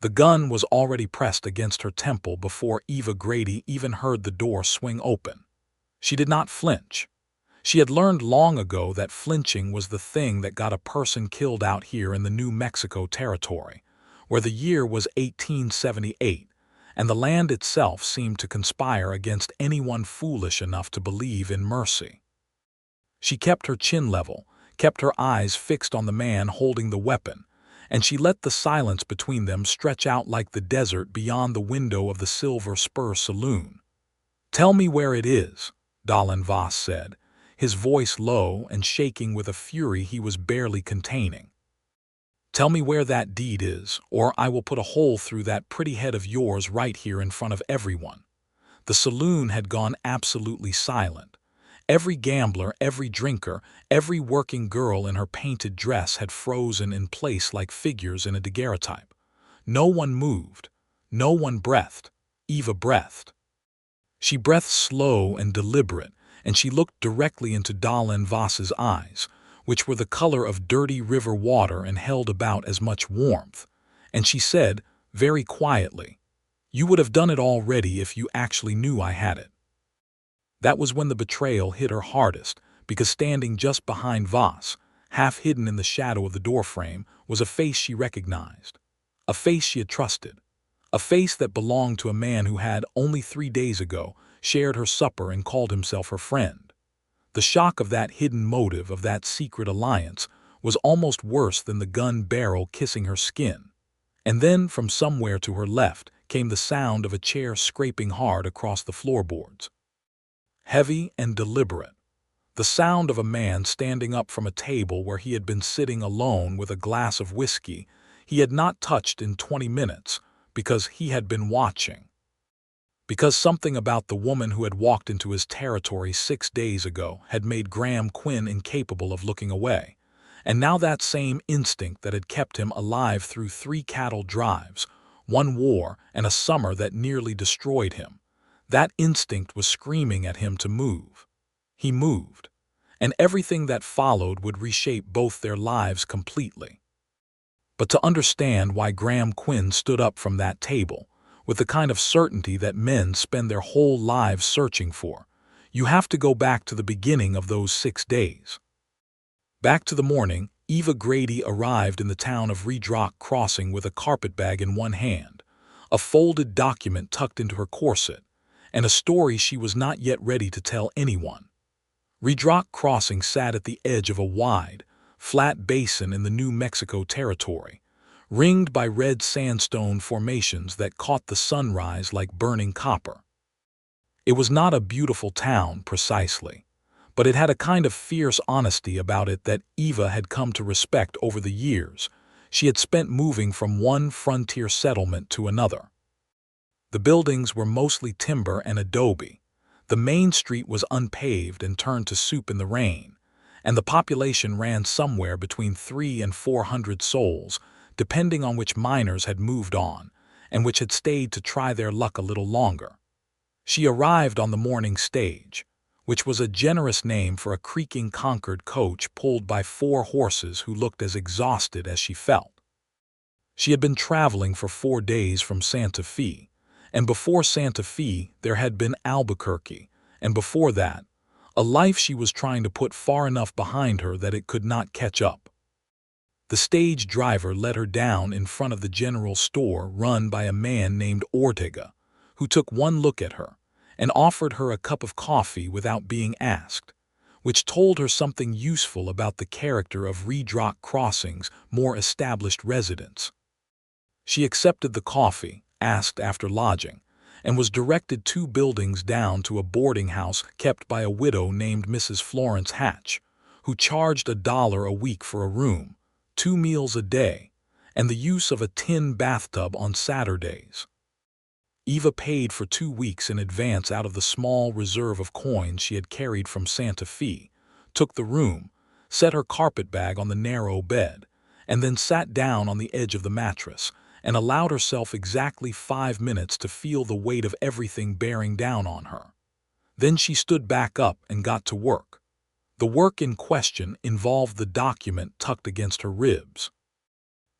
The gun was already pressed against her temple before Eva Grady even heard the door swing open. She did not flinch. She had learned long ago that flinching was the thing that got a person killed out here in the New Mexico territory, where the year was 1878, and the land itself seemed to conspire against anyone foolish enough to believe in mercy. She kept her chin level, kept her eyes fixed on the man holding the weapon, and she let the silence between them stretch out like the desert beyond the window of the Silver Spur Saloon. "Tell me where it is," Dahlan Voss said, his voice low and shaking with a fury he was barely containing. "Tell me where that deed is, or I will put a hole through that pretty head of yours right here in front of everyone." The saloon had gone absolutely silent. Every gambler, every drinker, every working girl in her painted dress had frozen in place like figures in a daguerreotype. No one moved. No one breathed. Eva breathed. She breathed slow and deliberate, and she looked directly into Dahlan Voss's eyes, which were the color of dirty river water and held about as much warmth. And she said, very quietly, "You would have done it already if you actually knew I had it." That was when the betrayal hit her hardest, because standing just behind Voss, half hidden in the shadow of the doorframe, was a face she recognized. A face she had trusted. A face that belonged to a man who had, only 3 days ago, shared her supper and called himself her friend. The shock of that hidden motive, of that secret alliance, was almost worse than the gun barrel kissing her skin. And then, from somewhere to her left, came the sound of a chair scraping hard across the floorboards. Heavy and deliberate. The sound of a man standing up from a table where he had been sitting alone with a glass of whiskey he had not touched in 20 minutes, because he had been watching. Because something about the woman who had walked into his territory 6 days ago had made Graham Quinn incapable of looking away. And now that same instinct that had kept him alive through 3 cattle drives, 1 war, and a summer that nearly destroyed him, that instinct was screaming at him to move. He moved, and everything that followed would reshape both their lives completely. But to understand why Graham Quinn stood up from that table, with the kind of certainty that men spend their whole lives searching for, you have to go back to the beginning of those 6 days. Back to the morning, Eva Grady arrived in the town of Redrock Crossing with a carpetbag in one hand, a folded document tucked into her corset, and a story she was not yet ready to tell anyone. Redrock Crossing sat at the edge of a wide, flat basin in the New Mexico territory, ringed by red sandstone formations that caught the sunrise like burning copper. It was not a beautiful town, precisely, but it had a kind of fierce honesty about it that Eva had come to respect over the years she had spent moving from one frontier settlement to another. The buildings were mostly timber and adobe. The main street was unpaved and turned to soup in the rain, and the population ran somewhere between 300 and 400 souls, depending on which miners had moved on and which had stayed to try their luck a little longer. She arrived on the morning stage, which was a generous name for a creaking Concord coach pulled by 4 horses who looked as exhausted as she felt. She had been traveling for 4 days from Santa Fe, and before Santa Fe there had been Albuquerque, and before that, a life she was trying to put far enough behind her that it could not catch up. The stage driver let her down in front of the general store run by a man named Ortega, who took one look at her and offered her a cup of coffee without being asked, which told her something useful about the character of Redrock Crossing's more established residents. She accepted the coffee, asked after lodging, and was directed 2 buildings down to a boarding house kept by a widow named Mrs. Florence Hatch, who charged $1 a week for a room, 2 meals a day, and the use of a tin bathtub on Saturdays. Eva paid for 2 weeks in advance out of the small reserve of coins she had carried from Santa Fe, took the room, set her carpetbag on the narrow bed, and then sat down on the edge of the mattress and allowed herself exactly 5 minutes to feel the weight of everything bearing down on her. Then she stood back up and got to work. The work in question involved the document tucked against her ribs.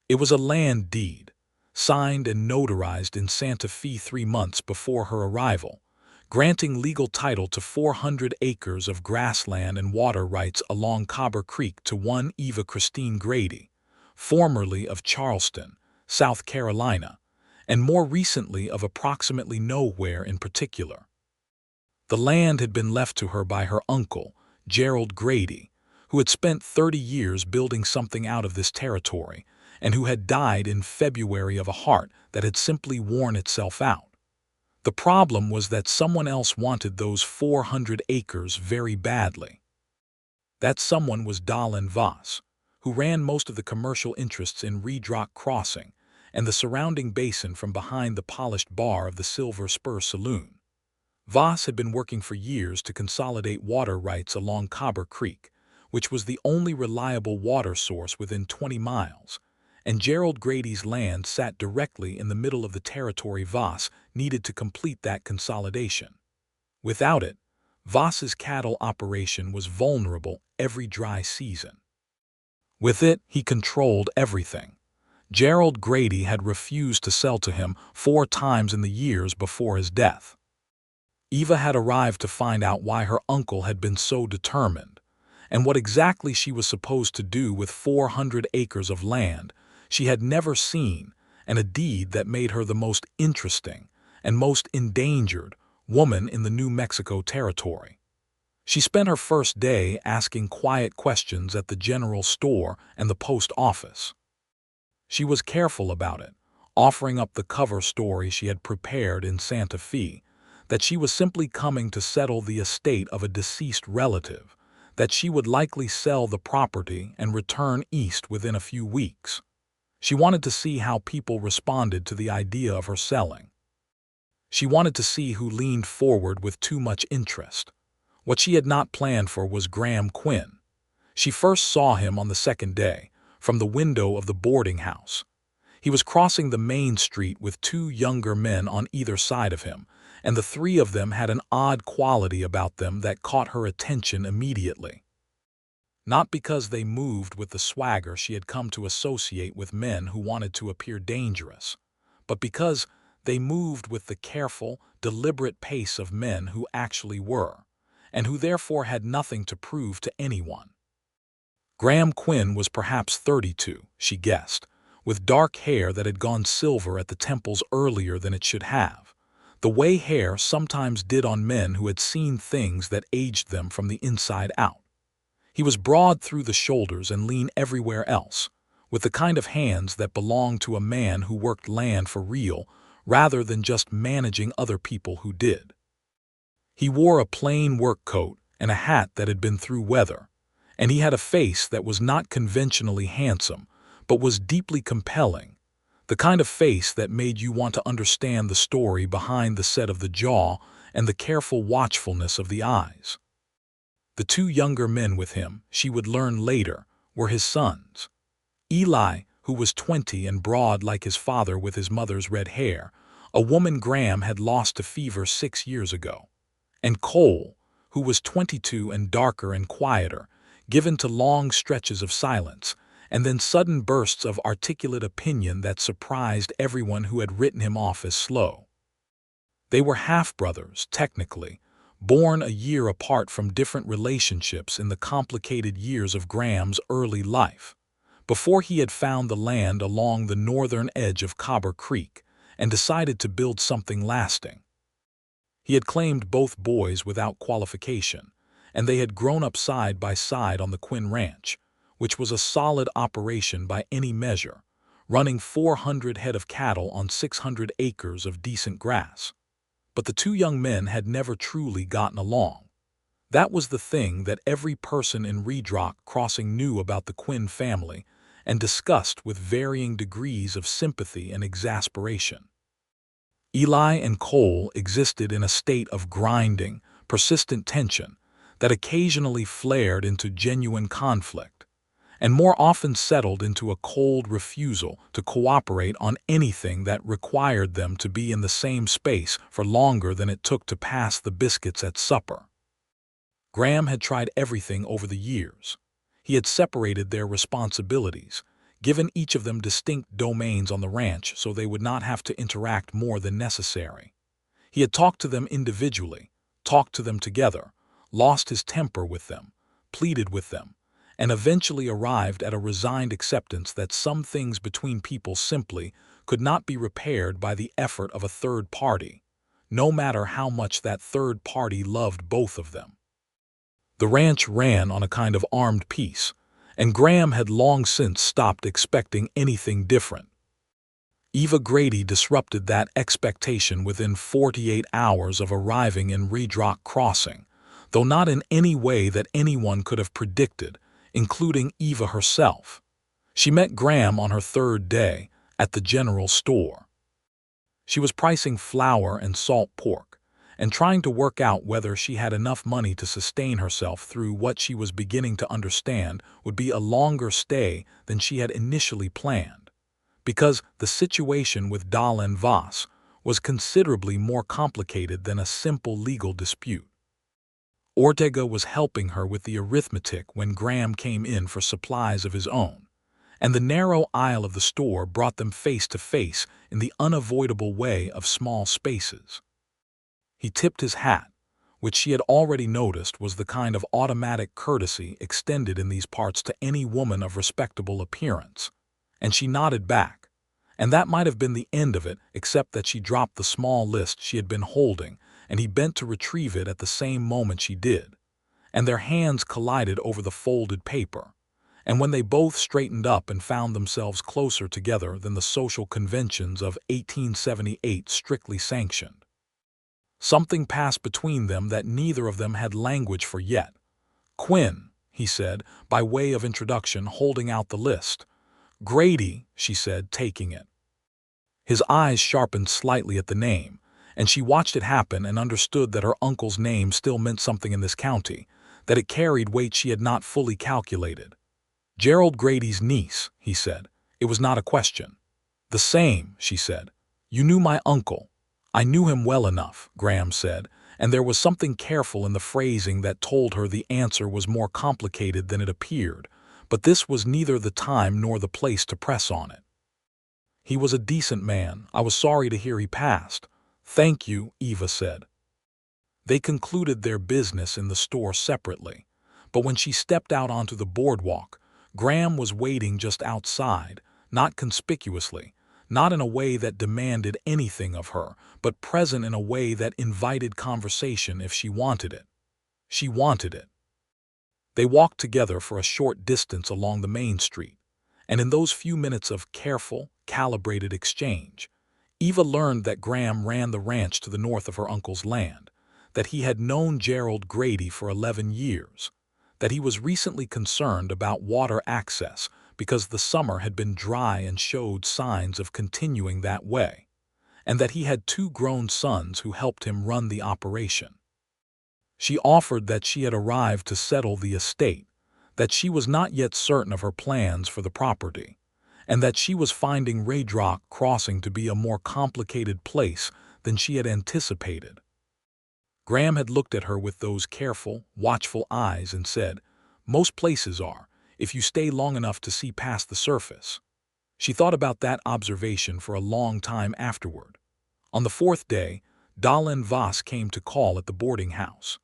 It was a land deed, signed and notarized in Santa Fe 3 months before her arrival, granting legal title to 400 acres of grassland and water rights along Cowboy Creek to one Eva Grady, formerly of Charleston, South Carolina, and more recently of approximately nowhere in particular. The land had been left to her by her uncle, Gerald Grady, who had spent 30 years building something out of this territory, and who had died in February of a heart that had simply worn itself out. The problem was that someone else wanted those 400 acres very badly. That someone was Dahlan Voss, who ran most of the commercial interests in Reed Rock Crossing and the surrounding basin from behind the polished bar of the Silver Spur Saloon. Voss had been working for years to consolidate water rights along Cowboy Creek, which was the only reliable water source within 20 miles, and Gerald Grady's land sat directly in the middle of the territory Voss needed to complete that consolidation. Without it, Voss's cattle operation was vulnerable every dry season. With it, he controlled everything. Gerald Grady had refused to sell to him 4 times in the years before his death. Eva had arrived to find out why her uncle had been so determined, and what exactly she was supposed to do with 400 acres of land she had never seen, and a deed that made her the most interesting and most endangered woman in the New Mexico territory. She spent her first day asking quiet questions at the general store and the post office. She was careful about it, offering up the cover story she had prepared in Santa Fe, that she was simply coming to settle the estate of a deceased relative, that she would likely sell the property and return east within a few weeks. She wanted to see how people responded to the idea of her selling. She wanted to see who leaned forward with too much interest. What she had not planned for was Graham Quinn. She first saw him on the second day, from the window of the boarding house. He was crossing the main street with 2 younger men on either side of him, and the 3 of them had an odd quality about them that caught her attention immediately. Not because they moved with the swagger she had come to associate with men who wanted to appear dangerous, but because they moved with the careful, deliberate pace of men who actually were, and who therefore had nothing to prove to anyone. Graham Quinn was perhaps 32, she guessed, with dark hair that had gone silver at the temples earlier than it should have, the way hair sometimes did on men who had seen things that aged them from the inside out. He was broad through the shoulders and lean everywhere else, with the kind of hands that belonged to a man who worked land for real rather than just managing other people who did. He wore a plain work coat and a hat that had been through weather, and he had a face that was not conventionally handsome, but was deeply compelling, the kind of face that made you want to understand the story behind the set of the jaw and the careful watchfulness of the eyes. The 2 younger men with him, she would learn later, were his sons. Eli, who was 20 and broad like his father with his mother's red hair, a woman Graham had lost to fever 6 years ago, and Cole, who was 22 and darker and quieter, given to long stretches of silence, and then sudden bursts of articulate opinion that surprised everyone who had written him off as slow. They were half-brothers, technically, born a year apart from different relationships in the complicated years of Graham's early life, before he had found the land along the northern edge of Cowboy Creek and decided to build something lasting. He had claimed both boys without qualification, and they had grown up side by side on the Quinn Ranch, which was a solid operation by any measure, running 400 head of cattle on 600 acres of decent grass. But the 2 young men had never truly gotten along. That was the thing that every person in Reed Rock Crossing knew about the Quinn family and discussed with varying degrees of sympathy and exasperation. Eli and Cole existed in a state of grinding, persistent tension that occasionally flared into genuine conflict, and more often settled into a cold refusal to cooperate on anything that required them to be in the same space for longer than it took to pass the biscuits at supper. Graham had tried everything over the years. He had separated their responsibilities, given each of them distinct domains on the ranch so they would not have to interact more than necessary. He had talked to them individually, talked to them together, lost his temper with them, pleaded with them, and eventually arrived at a resigned acceptance that some things between people simply could not be repaired by the effort of a third party, no matter how much that third party loved both of them. The ranch ran on a kind of armed peace, and Graham had long since stopped expecting anything different. Eva Grady disrupted that expectation within 48 hours of arriving in Red Rock Crossing, though not in any way that anyone could have predicted, including Eva herself. She met Graham on her third day at the general store. She was pricing flour and salt pork, and trying to work out whether she had enough money to sustain herself through what she was beginning to understand would be a longer stay than she had initially planned, because the situation with Dahlen Voss was considerably more complicated than a simple legal dispute. Ortega was helping her with the arithmetic when Graham came in for supplies of his own, and the narrow aisle of the store brought them face to face in the unavoidable way of small spaces. He tipped his hat, which she had already noticed was the kind of automatic courtesy extended in these parts to any woman of respectable appearance, and she nodded back, and that might have been the end of it except that she dropped the small list she had been holding, and he bent to retrieve it at the same moment she did, and their hands collided over the folded paper, and when they both straightened up and found themselves closer together than the social conventions of 1878 strictly sanctioned, something passed between them that neither of them had language for yet. "Quinn," he said, by way of introduction, holding out the list. "Grady," she said, taking it. His eyes sharpened slightly at the name, and she watched it happen and understood that her uncle's name still meant something in this county, that it carried weight she had not fully calculated. "Gerald Grady's niece," he said. It was not a question. "The same," she said. "You knew my uncle." "I knew him well enough," Graham said, and there was something careful in the phrasing that told her the answer was more complicated than it appeared, but this was neither the time nor the place to press on it. "He was a decent man. I was sorry to hear he passed." "Thank you," Eva said. They concluded their business in the store separately, but when she stepped out onto the boardwalk, Graham was waiting just outside, not conspicuously, not in a way that demanded anything of her, but present in a way that invited conversation if she wanted it. She wanted it. They walked together for a short distance along the main street, and in those few minutes of careful, calibrated exchange, Eva learned that Graham ran the ranch to the north of her uncle's land, that he had known Gerald Grady for 11 years, that he was recently concerned about water access because the summer had been dry and showed signs of continuing that way, and that he had 2 grown sons who helped him run the operation. She offered that she had arrived to settle the estate, that she was not yet certain of her plans for the property, and that she was finding Red Rock Crossing to be a more complicated place than she had anticipated. Graham had looked at her with those careful, watchful eyes and said, "Most places are, if you stay long enough to see past the surface." She thought about that observation for a long time afterward. On the 4th day, Dahlen Voss came to call at the boarding house.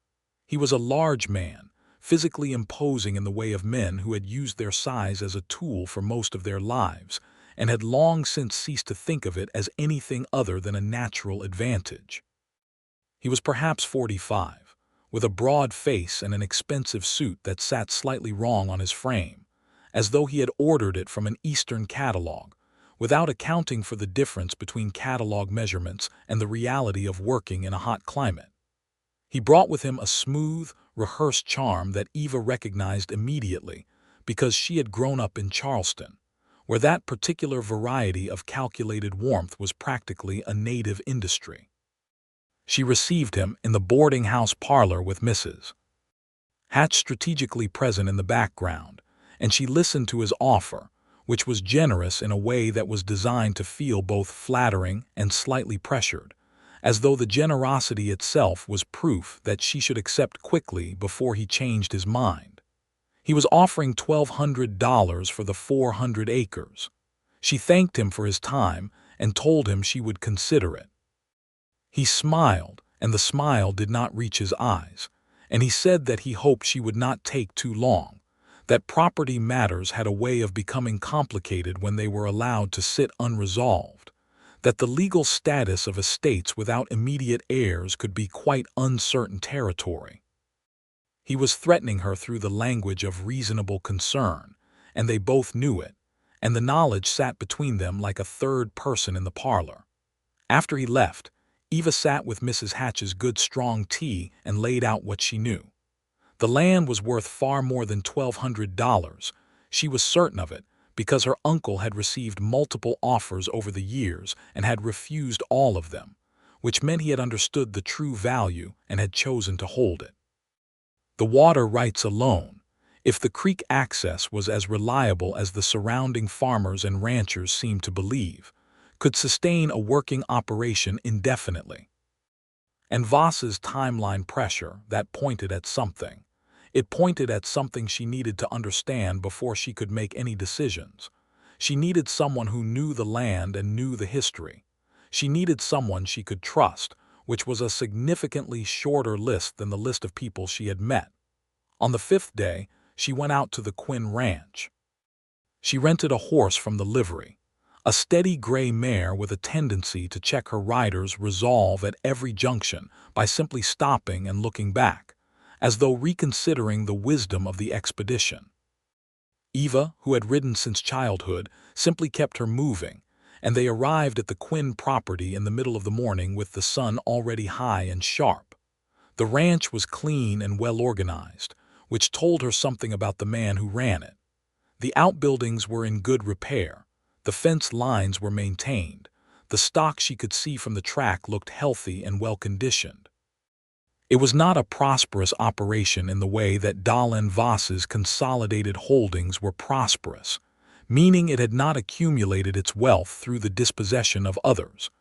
He was a large man, physically imposing in the way of men who had used their size as a tool for most of their lives, and had long since ceased to think of it as anything other than a natural advantage. He was perhaps 45, with a broad face and an expensive suit that sat slightly wrong on his frame, as though he had ordered it from an Eastern catalog, without accounting for the difference between catalog measurements and the reality of working in a hot climate. He brought with him a smooth, rehearsed charm that Eva recognized immediately because she had grown up in Charleston, where that particular variety of calculated warmth was practically a native industry. She received him in the boarding house parlor with Mrs. Hatch strategically present in the background, and she listened to his offer, which was generous in a way that was designed to feel both flattering and slightly pressured, as though the generosity itself was proof that she should accept quickly before he changed his mind. He was offering $1,200 for the 400 acres. She thanked him for his time and told him she would consider it. He smiled, and the smile did not reach his eyes, and he said that he hoped she would not take too long, that property matters had a way of becoming complicated when they were allowed to sit unresolved, that the legal status of estates without immediate heirs could be quite uncertain territory. He was threatening her through the language of reasonable concern, and they both knew it, and the knowledge sat between them like a third person in the parlor. After he left, Eva sat with Mrs. Hatch's good strong tea and laid out what she knew. The land was worth far more than $1,200. She was certain of it because her uncle had received multiple offers over the years and had refused all of them, which meant he had understood the true value and had chosen to hold it. The water rights alone, if the creek access was as reliable as the surrounding farmers and ranchers seemed to believe, could sustain a working operation indefinitely. And Voss's timeline pressure, that pointed at something. It pointed at something she needed to understand before she could make any decisions. She needed someone who knew the land and knew the history. She needed someone she could trust, which was a significantly shorter list than the list of people she had met. On the 5th day, she went out to the Quinn ranch. She rented a horse from the livery, a steady gray mare with a tendency to check her rider's resolve at every junction by simply stopping and looking back, as though reconsidering the wisdom of the expedition. Eva, who had ridden since childhood, simply kept her moving, and they arrived at the Quinn property in the middle of the morning with the sun already high and sharp. The ranch was clean and well organized, which told her something about the man who ran it. The outbuildings were in good repair, the fence lines were maintained, the stock she could see from the track looked healthy and well-conditioned. It was not a prosperous operation in the way that Dahlen Voss's consolidated holdings were prosperous, meaning it had not accumulated its wealth through the dispossession of others,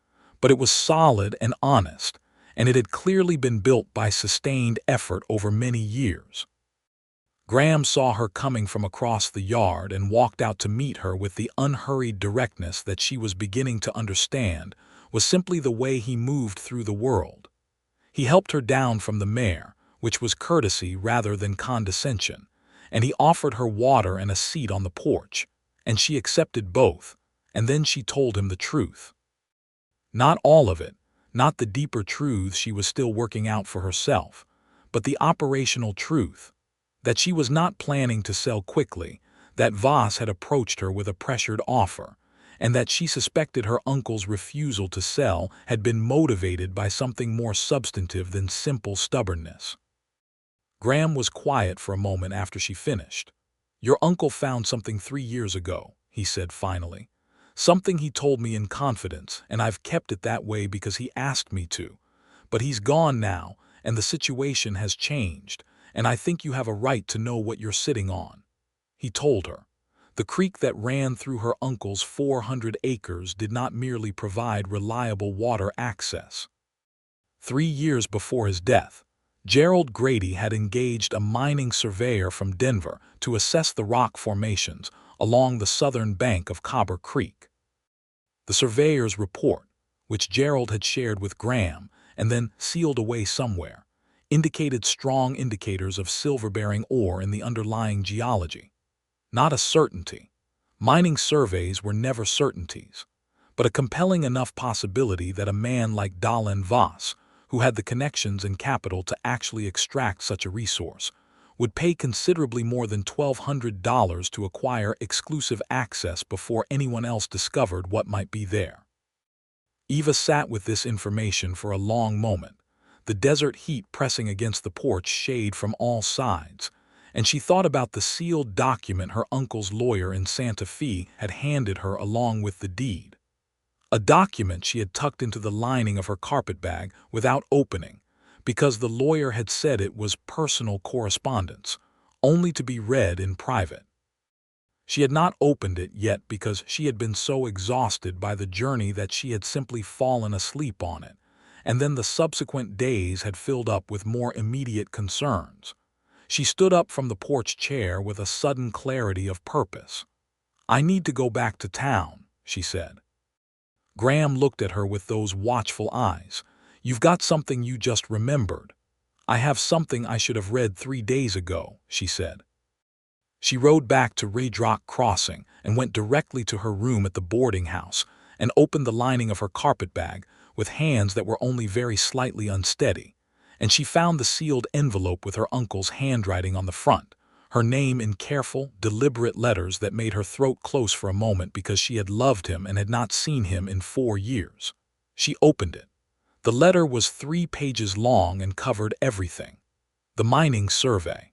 but it was solid and honest, and it had clearly been built by sustained effort over many years. Graham saw her coming from across the yard and walked out to meet her with the unhurried directness that she was beginning to understand was simply the way he moved through the world. He helped her down from the mare, which was courtesy rather than condescension, and he offered her water and a seat on the porch, and she accepted both, and then she told him the truth. Not all of it, not the deeper truths she was still working out for herself, but the operational truth, that she was not planning to sell quickly, that Voss had approached her with a pressured offer, and that she suspected her uncle's refusal to sell had been motivated by something more substantive than simple stubbornness. Graham was quiet for a moment after she finished. "Your uncle found something 3 years ago," he said finally. "Something he told me in confidence, and I've kept it that way because he asked me to. But he's gone now, and the situation has changed, and I think you have a right to know what you're sitting on." He told her. The creek that ran through her uncle's 400 acres did not merely provide reliable water access. 3 years before his death, Gerald Grady had engaged a mining surveyor from Denver to assess the rock formations along the southern bank of Cobber Creek. The surveyor's report, which Gerald had shared with Graham and then sealed away somewhere, indicated strong indicators of silver-bearing ore in the underlying geology. Not a certainty. Mining surveys were never certainties, but a compelling enough possibility that a man like Dahlen Voss, who had the connections and capital to actually extract such a resource, would pay considerably more than $1,200 to acquire exclusive access before anyone else discovered what might be there. Eva sat with this information for a long moment, the desert heat pressing against the porch shade from all sides, and she thought about the sealed document her uncle's lawyer in Santa Fe had handed her along with the deed. A document she had tucked into the lining of her carpetbag without opening, because the lawyer had said it was personal correspondence, only to be read in private. She had not opened it yet because she had been so exhausted by the journey that she had simply fallen asleep on it, and then the subsequent days had filled up with more immediate concerns. She stood up from the porch chair with a sudden clarity of purpose. "I need to go back to town," she said. Graham looked at her with those watchful eyes. "You've got something you just remembered." "I have something I should have read 3 days ago," she said. She rode back to Raydrock Crossing and went directly to her room at the boarding house and opened the lining of her carpetbag with hands that were only very slightly unsteady, and she found the sealed envelope with her uncle's handwriting on the front, her name in careful, deliberate letters that made her throat close for a moment because she had loved him and had not seen him in 4 years. She opened it. The letter was 3 pages long and covered everything. The mining survey.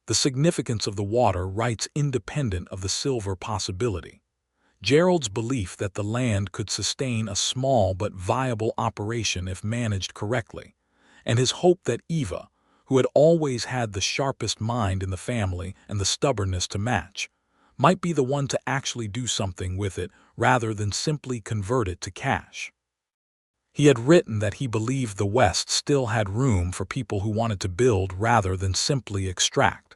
The significance of the water rights independent of the silver possibility. Gerald's belief that the land could sustain a small but viable operation if managed correctly, and his hope that Eva, who had always had the sharpest mind in the family and the stubbornness to match, might be the one to actually do something with it rather than simply convert it to cash. He had written that he believed the West still had room for people who wanted to build rather than simply extract,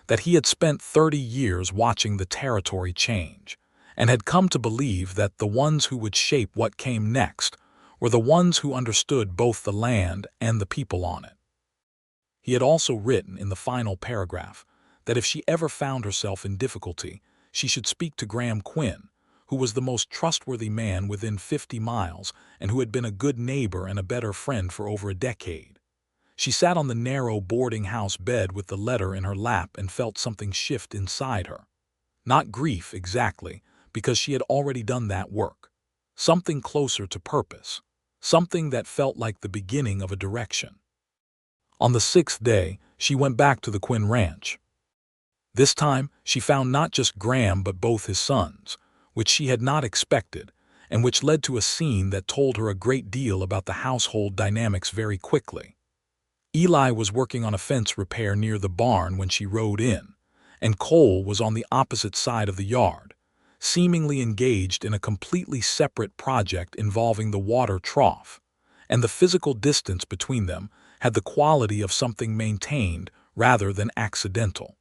that he had spent 30 years watching the territory change, and had come to believe that the ones who would shape what came next were the ones who understood both the land and the people on it. He had also written in the final paragraph that if she ever found herself in difficulty, she should speak to Graham Quinn, who was the most trustworthy man within 50 miles and who had been a good neighbor and a better friend for over a decade. She sat on the narrow boarding house bed with the letter in her lap and felt something shift inside her. Not grief exactly, because she had already done that work. Something closer to purpose. Something that felt like the beginning of a direction. On the 6th day, she went back to the Quinn ranch. This time, she found not just Graham but both his sons, which she had not expected, and which led to a scene that told her a great deal about the household dynamics very quickly. Eli was working on a fence repair near the barn when she rode in, and Cole was on the opposite side of the yard, seemingly engaged in a completely separate project involving the water trough, and the physical distance between them had the quality of something maintained rather than accidental.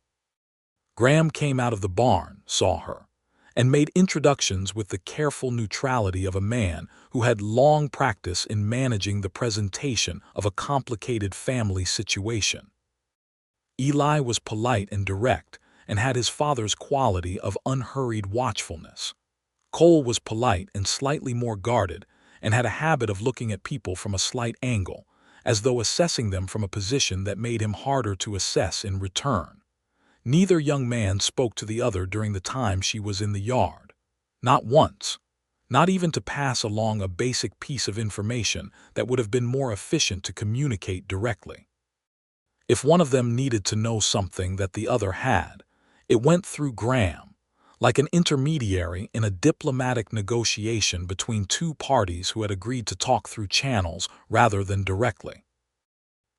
Graham came out of the barn, saw her, and made introductions with the careful neutrality of a man who had long practice in managing the presentation of a complicated family situation. Eli was polite and direct and had his father's quality of unhurried watchfulness. Cole was polite and slightly more guarded and had a habit of looking at people from a slight angle, as though assessing them from a position that made him harder to assess in return. Neither young man spoke to the other during the time she was in the yard. Not once. Not even to pass along a basic piece of information that would have been more efficient to communicate directly. If one of them needed to know something that the other had, it went through Graham, like an intermediary in a diplomatic negotiation between two parties who had agreed to talk through channels rather than directly.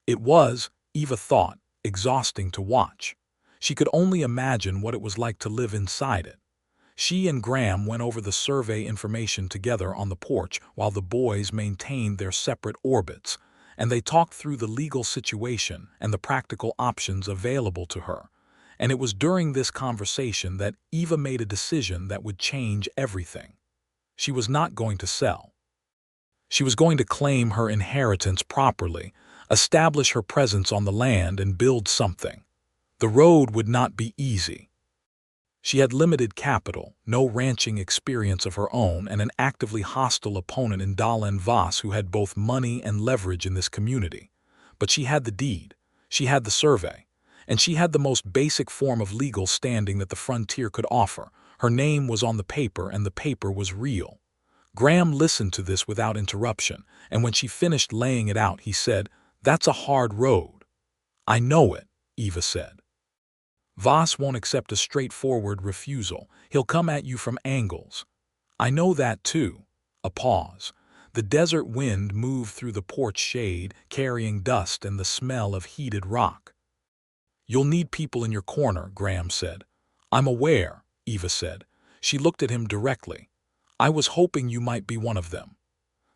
It was, Eva thought, exhausting to watch. She could only imagine what it was like to live inside it. She and Graham went over the survey information together on the porch while the boys maintained their separate orbits, and they talked through the legal situation and the practical options available to her. And it was during this conversation that Eva made a decision that would change everything. She was not going to sell. She was going to claim her inheritance properly, establish her presence on the land, and build something. The road would not be easy. She had limited capital, no ranching experience of her own, and an actively hostile opponent in Dahlan Voss who had both money and leverage in this community. But she had the deed, she had the survey, and she had the most basic form of legal standing that the frontier could offer. Her name was on the paper, and the paper was real. Graham listened to this without interruption, and when she finished laying it out, he said, "That's a hard road." "I know it," Eva said. "Voss won't accept a straightforward refusal. He'll come at you from angles." "I know that too." A pause. The desert wind moved through the porch shade, carrying dust and the smell of heated rock. "You'll need people in your corner," Graham said. "I'm aware," Eva said. She looked at him directly. "I was hoping you might be one of them."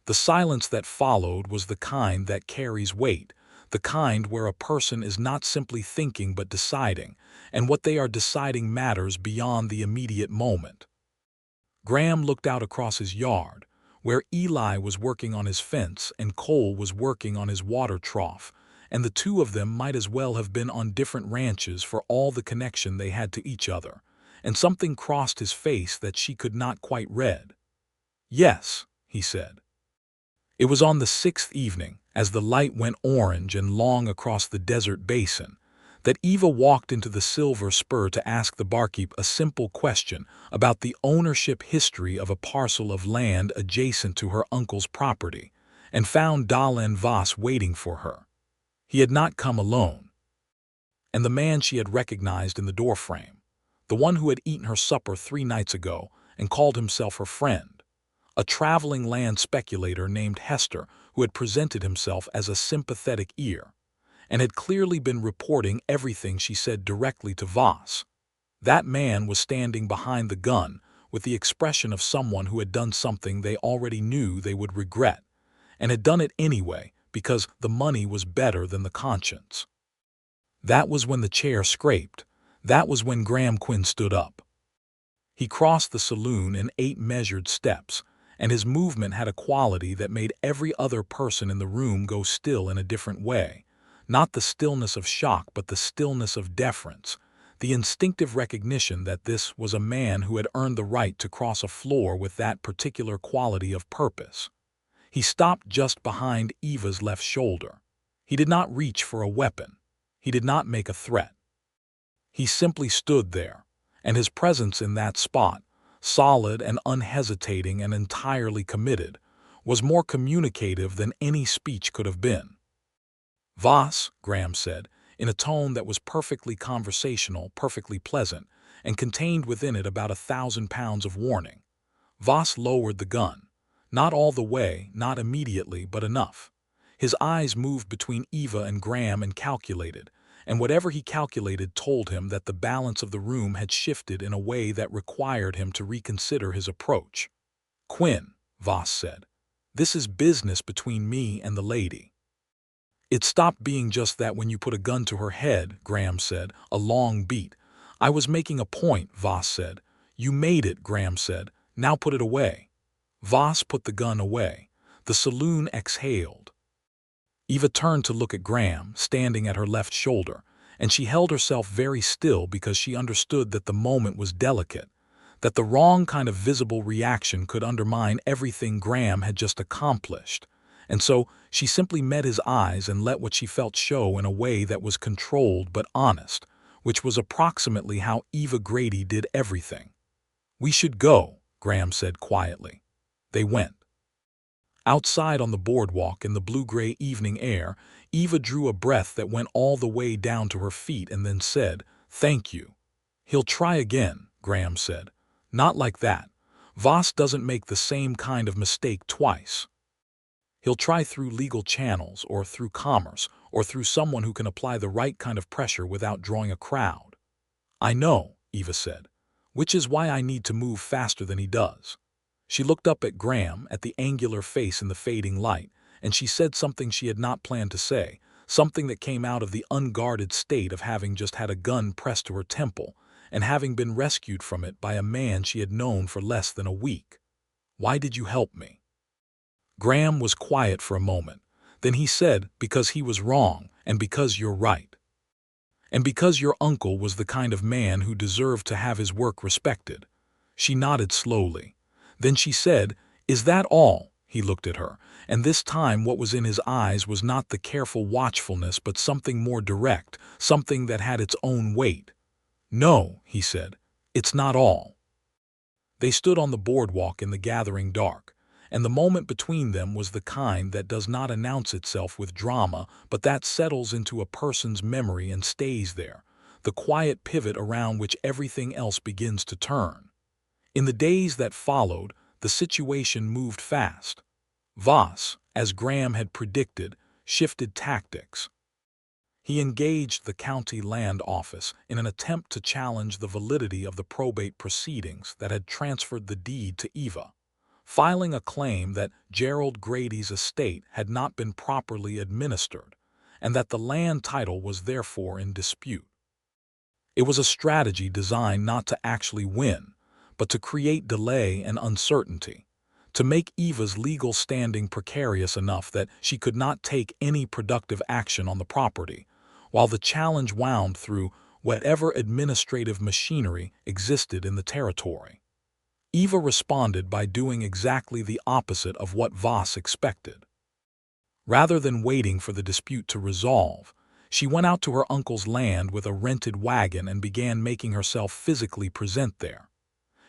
The silence that followed was the kind that carries weight, the kind where a person is not simply thinking but deciding, and what they are deciding matters beyond the immediate moment. Graham looked out across his yard, where Eli was working on his fence and Cole was working on his water trough, and the two of them might as well have been on different ranches for all the connection they had to each other, and something crossed his face that she could not quite read. "Yes," he said. It was on the sixth evening, as the light went orange and long across the desert basin, that Eva walked into the Silver Spur to ask the barkeep a simple question about the ownership history of a parcel of land adjacent to her uncle's property, and found Dahlen Voss waiting for her. He had not come alone. And the man she had recognized in the doorframe, the one who had eaten her supper 3 nights ago and called himself her friend, a traveling land speculator named Hester who had presented himself as a sympathetic ear, and had clearly been reporting everything she said directly to Voss. That man was standing behind the gun with the expression of someone who had done something they already knew they would regret, and had done it anyway because the money was better than the conscience. That was when the chair scraped. That was when Graham Quinn stood up. He crossed the saloon in 8 measured steps, and his movement had a quality that made every other person in the room go still in a different way. Not the stillness of shock, but the stillness of deference, the instinctive recognition that this was a man who had earned the right to cross a floor with that particular quality of purpose. He stopped just behind Eva's left shoulder. He did not reach for a weapon. He did not make a threat. He simply stood there, and his presence in that spot, solid and unhesitating and entirely committed, was more communicative than any speech could have been. "Voss," Graham said, in a tone that was perfectly conversational, perfectly pleasant, and contained within it about 1,000 pounds of warning. Voss lowered the gun. Not all the way, not immediately, but enough. His eyes moved between Eva and Graham and calculated, and whatever he calculated told him that the balance of the room had shifted in a way that required him to reconsider his approach. "Quinn," Voss said, "this is business between me and the lady." "It stopped being just that when you put a gun to her head," Graham said, a long beat. "I was making a point," Voss said. "You made it," Graham said. "Now put it away." Voss put the gun away. The saloon exhaled. Eva turned to look at Graham, standing at her left shoulder, and she held herself very still because she understood that the moment was delicate, that the wrong kind of visible reaction could undermine everything Graham had just accomplished, and so she simply met his eyes and let what she felt show in a way that was controlled but honest, which was approximately how Eva Grady did everything. "We should go," Graham said quietly. They went. Outside on the boardwalk in the blue-gray evening air, Eva drew a breath that went all the way down to her feet and then said, "Thank you." "He'll try again," Graham said. "Not like that. Voss doesn't make the same kind of mistake twice. He'll try through legal channels, or through commerce, or through someone who can apply the right kind of pressure without drawing a crowd." "I know," Eva said, "which is why I need to move faster than he does." She looked up at Graham, at the angular face in the fading light, and she said something she had not planned to say, something that came out of the unguarded state of having just had a gun pressed to her temple, and having been rescued from it by a man she had known for less than a week. "Why did you help me?" Graham was quiet for a moment. Then he said, "Because he was wrong, and because you're right. And because your uncle was the kind of man who deserved to have his work respected." She nodded slowly. Then she said, "Is that all?" He looked at her, and this time what was in his eyes was not the careful watchfulness but something more direct, something that had its own weight. "No," he said, "it's not all." They stood on the boardwalk in the gathering dark, and the moment between them was the kind that does not announce itself with drama but that settles into a person's memory and stays there, the quiet pivot around which everything else begins to turn. In the days that followed, the situation moved fast. Voss, as Graham had predicted, shifted tactics. He engaged the county land office in an attempt to challenge the validity of the probate proceedings that had transferred the deed to Eva, filing a claim that Gerald Grady's estate had not been properly administered, and that the land title was therefore in dispute. It was a strategy designed not to actually win, but to create delay and uncertainty, to make Eva's legal standing precarious enough that she could not take any productive action on the property, while the challenge wound through whatever administrative machinery existed in the territory. Eva responded by doing exactly the opposite of what Voss expected. Rather than waiting for the dispute to resolve, she went out to her uncle's land with a rented wagon and began making herself physically present there.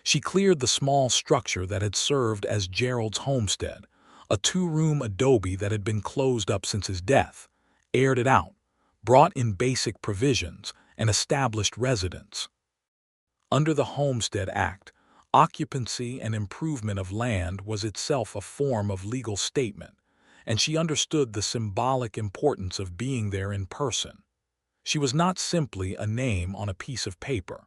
She cleared the small structure that had served as Gerald's homestead, a two-room adobe that had been closed up since his death, aired it out, brought in basic provisions, and established residence. Under the Homestead Act, occupancy and improvement of land was itself a form of legal statement, and she understood the symbolic importance of being there in person. She was not simply a name on a piece of paper.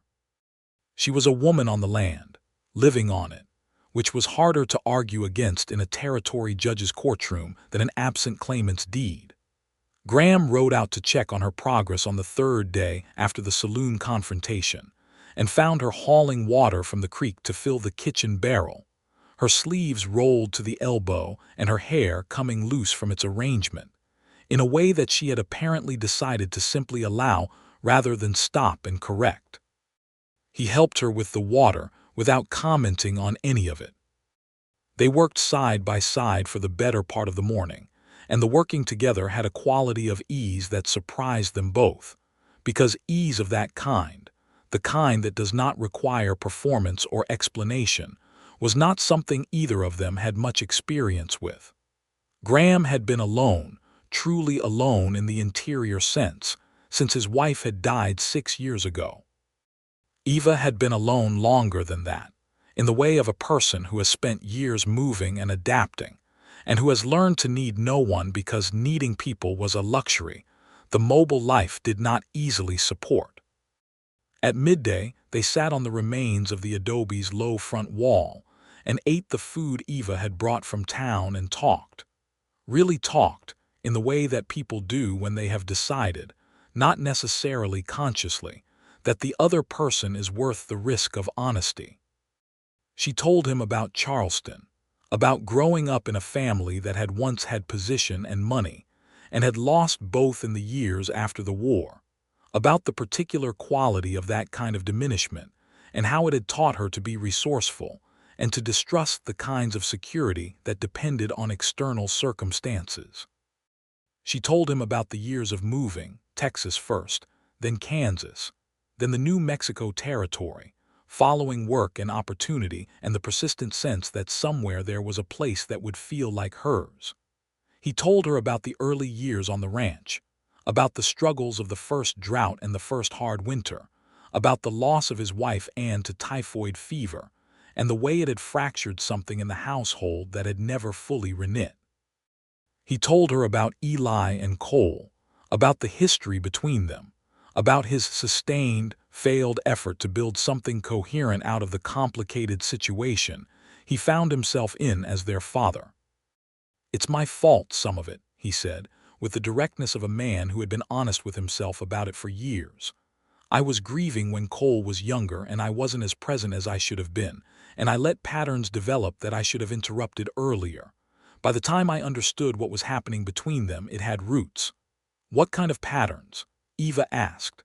She was a woman on the land, living on it, which was harder to argue against in a territory judge's courtroom than an absent claimant's deed. Graham rode out to check on her progress on the third day after the saloon confrontation, and found her hauling water from the creek to fill the kitchen barrel, her sleeves rolled to the elbow and her hair coming loose from its arrangement, in a way that she had apparently decided to simply allow rather than stop and correct. He helped her with the water without commenting on any of it. They worked side by side for the better part of the morning, and the working together had a quality of ease that surprised them both, because ease of that kind, the kind that does not require performance or explanation, was not something either of them had much experience with. Graham had been alone, truly alone in the interior sense, since his wife had died 6 years ago. Eva had been alone longer than that, in the way of a person who has spent years moving and adapting, and who has learned to need no one because needing people was a luxury the mobile life did not easily support. At midday, they sat on the remains of the adobe's low front wall and ate the food Eva had brought from town and talked. Really talked, in the way that people do when they have decided, not necessarily consciously, that the other person is worth the risk of honesty. She told him about Charleston, about growing up in a family that had once had position and money, and had lost both in the years after the war, about the particular quality of that kind of diminishment, and how it had taught her to be resourceful and to distrust the kinds of security that depended on external circumstances. She told him about the years of moving, Texas first, then Kansas, then the New Mexico territory, following work and opportunity and the persistent sense that somewhere there was a place that would feel like hers. He told her about the early years on the ranch, about the struggles of the first drought and the first hard winter, about the loss of his wife Anne to typhoid fever, and the way it had fractured something in the household that had never fully reknit. He told her about Eli and Cole, about the history between them, about his sustained, failed effort to build something coherent out of the complicated situation he found himself in as their father. "It's my fault, some of it," he said, with the directness of a man who had been honest with himself about it for years. "I was grieving when Cole was younger and I wasn't as present as I should have been, and I let patterns develop that I should have interrupted earlier. By the time I understood what was happening between them, it had roots." "What kind of patterns?" Eva asked.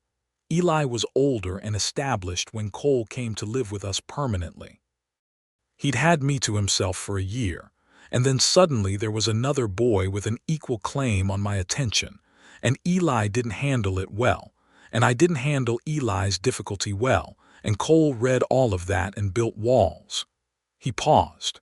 "Eli was older and established when Cole came to live with us permanently. He'd had me to himself for a year, and then suddenly there was another boy with an equal claim on my attention, and Eli didn't handle it well, and I didn't handle Eli's difficulty well, and Cole read all of that and built walls." He paused.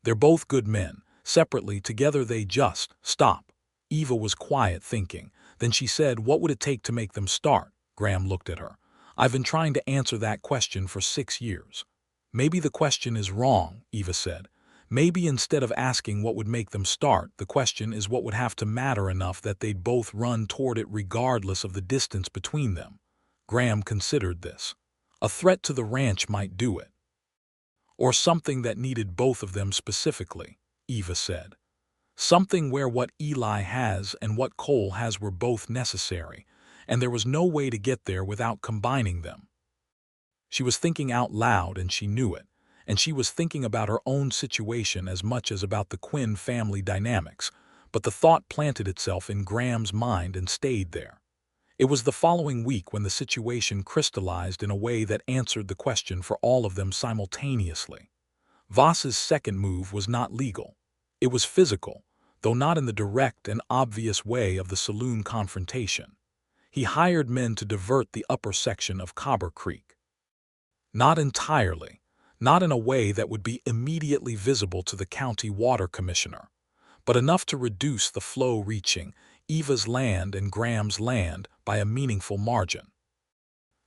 "They're both good men. Separately, together they just stop." Eva was quiet, thinking. Then she said, "What would it take to make them start?" Graham looked at her. "I've been trying to answer that question for 6 years." "Maybe the question is wrong," Eva said. "Maybe instead of asking what would make them start, the question is what would have to matter enough that they'd both run toward it regardless of the distance between them." Graham considered this. "A threat to the ranch might do it." "Or something that needed both of them specifically," Eva said. Something where what Eli has and what Cole has were both necessary, and there was no way to get there without combining them. She was thinking out loud, and she knew it, and she was thinking about her own situation as much as about the Quinn family dynamics, but the thought planted itself in Graham's mind and stayed there. It was the following week when the situation crystallized in a way that answered the question for all of them simultaneously. Voss's second move was not legal. It was physical, though not in the direct and obvious way of the saloon confrontation. He hired men to divert the upper section of Cobber Creek. Not entirely, not in a way that would be immediately visible to the county water commissioner, but enough to reduce the flow reaching Eva's land and Graham's land by a meaningful margin.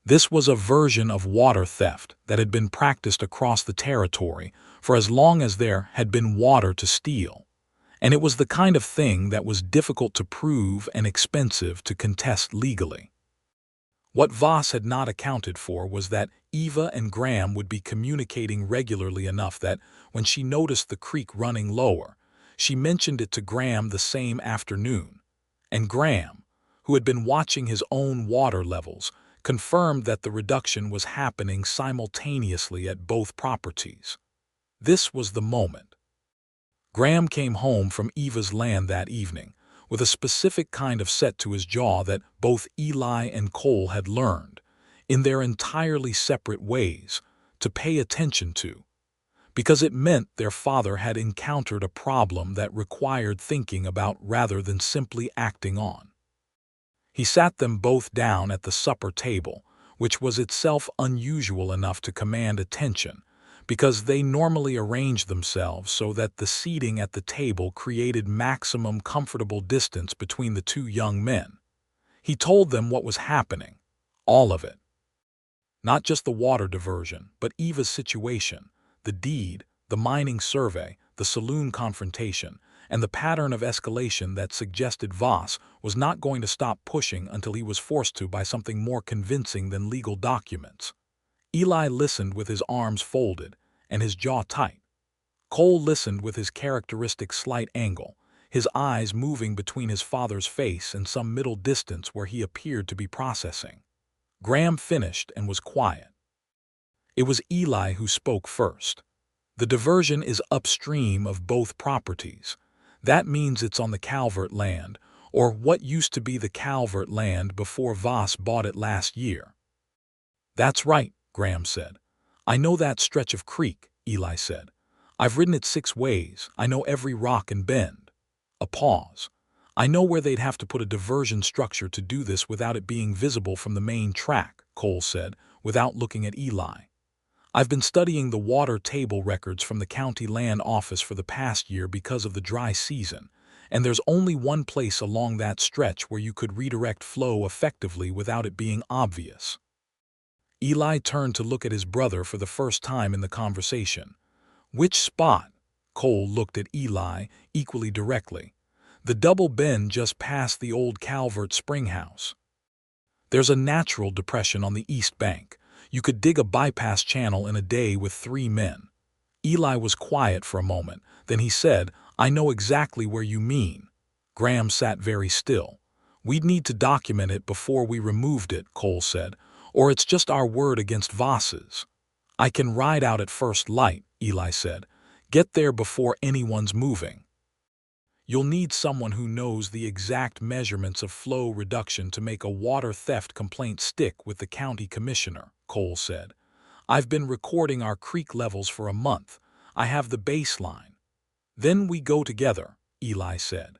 This was a version of water theft that had been practiced across the territory for as long as there had been water to steal, and it was the kind of thing that was difficult to prove and expensive to contest legally. What Voss had not accounted for was that Eva and Graham would be communicating regularly enough that, when she noticed the creek running lower, she mentioned it to Graham the same afternoon, and Graham, who had been watching his own water levels, confirmed that the reduction was happening simultaneously at both properties. This was the moment. Graham came home from Eva's land that evening with a specific kind of set to his jaw that both Eli and Cole had learned, in their entirely separate ways, to pay attention to, because it meant their father had encountered a problem that required thinking about rather than simply acting on. He sat them both down at the supper table, which was itself unusual enough to command attention, because they normally arranged themselves so that the seating at the table created maximum comfortable distance between the two young men. He told them what was happening, all of it. Not just the water diversion, but Eva's situation, the deed, the mining survey, the saloon confrontation, and the pattern of escalation that suggested Voss was not going to stop pushing until he was forced to by something more convincing than legal documents. Eli listened with his arms folded and his jaw tight. Cole listened with his characteristic slight angle, his eyes moving between his father's face and some middle distance where he appeared to be processing. Graham finished and was quiet. It was Eli who spoke first. The diversion is upstream of both properties. That means it's on the Calvert land, or what used to be the Calvert land before Voss bought it last year. That's right, Graham said. I know that stretch of creek, Eli said. I've ridden it 6 ways. I know every rock and bend. A pause. I know where they'd have to put a diversion structure to do this without it being visible from the main track, Cole said, without looking at Eli. I've been studying the water table records from the county land office for the past year because of the dry season, and there's only one place along that stretch where you could redirect flow effectively without it being obvious. Eli turned to look at his brother for the first time in the conversation. Which spot? Cole looked at Eli equally directly. The double bend just past the old Calvert spring house. There's a natural depression on the east bank. You could dig a bypass channel in a day with 3 men. Eli was quiet for a moment. Then he said, I know exactly where you mean. Graham sat very still. We'd need to document it before we removed it, Cole said, or it's just our word against Voss's. I can ride out at first light, Eli said. Get there before anyone's moving. You'll need someone who knows the exact measurements of flow reduction to make a water theft complaint stick with the county commissioner, Cole said. I've been recording our creek levels for a month. I have the baseline. Then we go together, Eli said.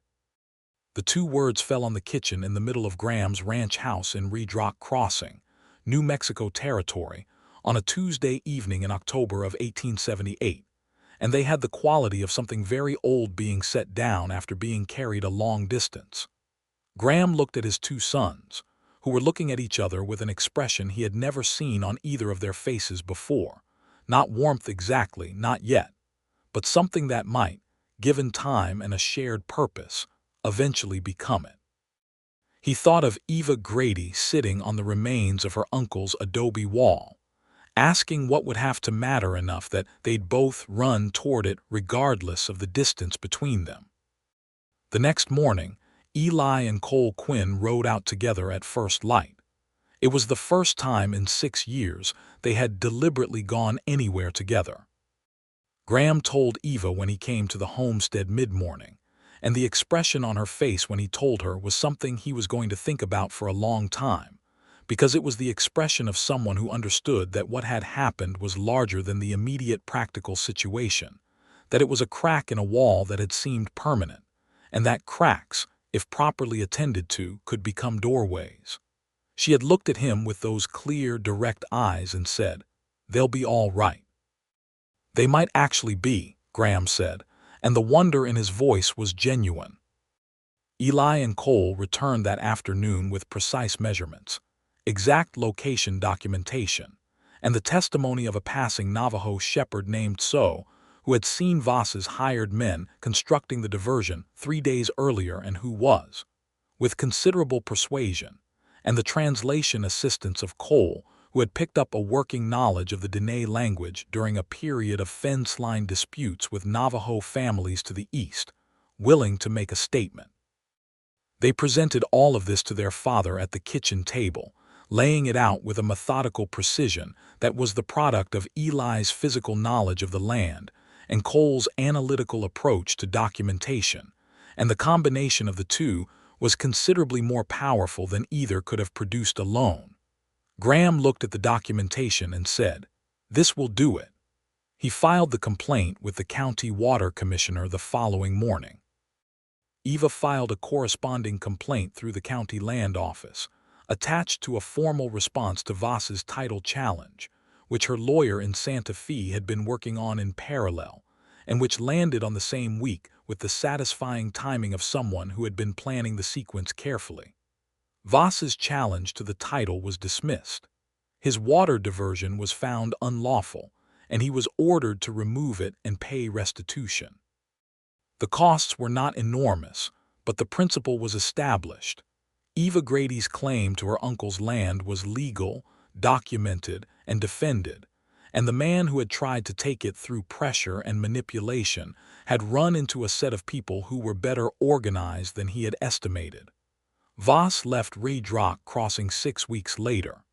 The 2 words fell on the kitchen in the middle of Graham's ranch house in Red Rock Crossing, New Mexico Territory, on a Tuesday evening in October of 1878. And they had the quality of something very old being set down after being carried a long distance. Graham looked at his 2 sons, who were looking at each other with an expression he had never seen on either of their faces before. Not warmth exactly, not yet, but something that might, given time and a shared purpose, eventually become it. He thought of Eva Grady sitting on the remains of her uncle's adobe wall, asking what would have to matter enough that they'd both run toward it regardless of the distance between them. The next morning, Eli and Cole Quinn rode out together at first light. It was the first time in 6 years they had deliberately gone anywhere together. Graham told Eva when he came to the homestead mid-morning, and the expression on her face when he told her was something he was going to think about for a long time, because it was the expression of someone who understood that what had happened was larger than the immediate practical situation, that it was a crack in a wall that had seemed permanent, and that cracks, if properly attended to, could become doorways. She had looked at him with those clear, direct eyes and said, "They'll be all right." "They might actually be," Graham said, and the wonder in his voice was genuine. Eli and Cole returned that afternoon with precise measurements, exact location documentation, and the testimony of a passing Navajo shepherd named So, who had seen Voss's hired men constructing the diversion 3 days earlier and who was, with considerable persuasion, and the translation assistance of Cole, who had picked up a working knowledge of the Dene language during a period of fence-line disputes with Navajo families to the east, willing to make a statement. They presented all of this to their father at the kitchen table, laying it out with a methodical precision that was the product of Eli's physical knowledge of the land and Cole's analytical approach to documentation, and the combination of the two was considerably more powerful than either could have produced alone. Graham looked at the documentation and said, "This will do it." He filed the complaint with the county water commissioner the following morning. Eva filed a corresponding complaint through the county land office, attached to a formal response to Voss's title challenge, which her lawyer in Santa Fe had been working on in parallel, and which landed on the same week with the satisfying timing of someone who had been planning the sequence carefully. Voss's challenge to the title was dismissed. His water diversion was found unlawful, and he was ordered to remove it and pay restitution. The costs were not enormous, but the principle was established. Eva Grady's claim to her uncle's land was legal, documented, and defended, and the man who had tried to take it through pressure and manipulation had run into a set of people who were better organized than he had estimated. Voss left Red Rock Crossing 6 weeks later.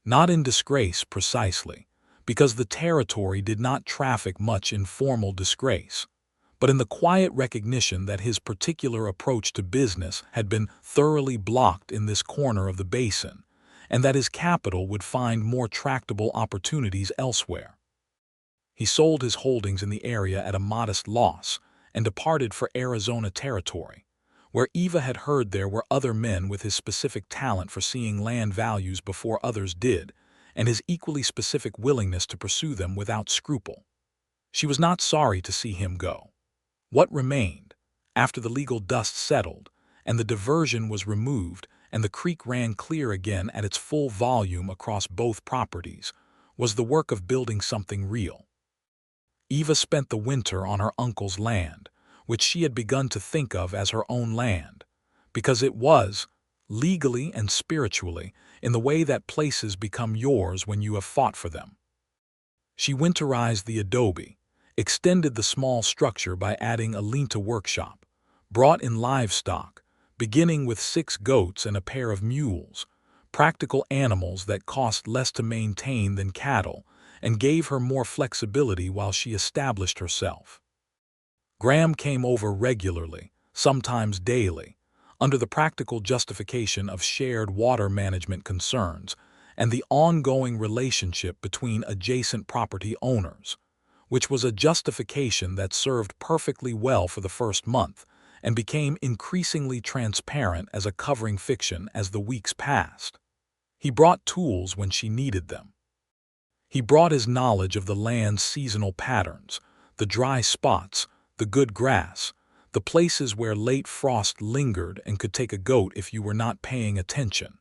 Not in disgrace precisely, because the territory did not traffic much in formal disgrace, but in the quiet recognition that his particular approach to business had been thoroughly blocked in this corner of the basin, and that his capital would find more tractable opportunities elsewhere. He sold his holdings in the area at a modest loss and departed for Arizona Territory, where Eva had heard there were other men with his specific talent for seeing land values before others did, and his equally specific willingness to pursue them without scruple. She was not sorry to see him go. What remained, after the legal dust settled, and the diversion was removed, and the creek ran clear again at its full volume across both properties, was the work of building something real. Eva spent the winter on her uncle's land, which she had begun to think of as her own land, because it was, legally and spiritually, in the way that places become yours when you have fought for them. She winterized the adobe, extended the small structure by adding a Linta workshop, brought in livestock, beginning with 6 goats and a pair of mules, practical animals that cost less to maintain than cattle, and gave her more flexibility while she established herself. Graham came over regularly, sometimes daily, under the practical justification of shared water management concerns and the ongoing relationship between adjacent property owners, which was a justification that served perfectly well for the first month and became increasingly transparent as a covering fiction as the weeks passed. He brought tools when she needed them. He brought his knowledge of the land's seasonal patterns, the dry spots, the good grass, the places where late frost lingered and could take a goat if you were not paying attention.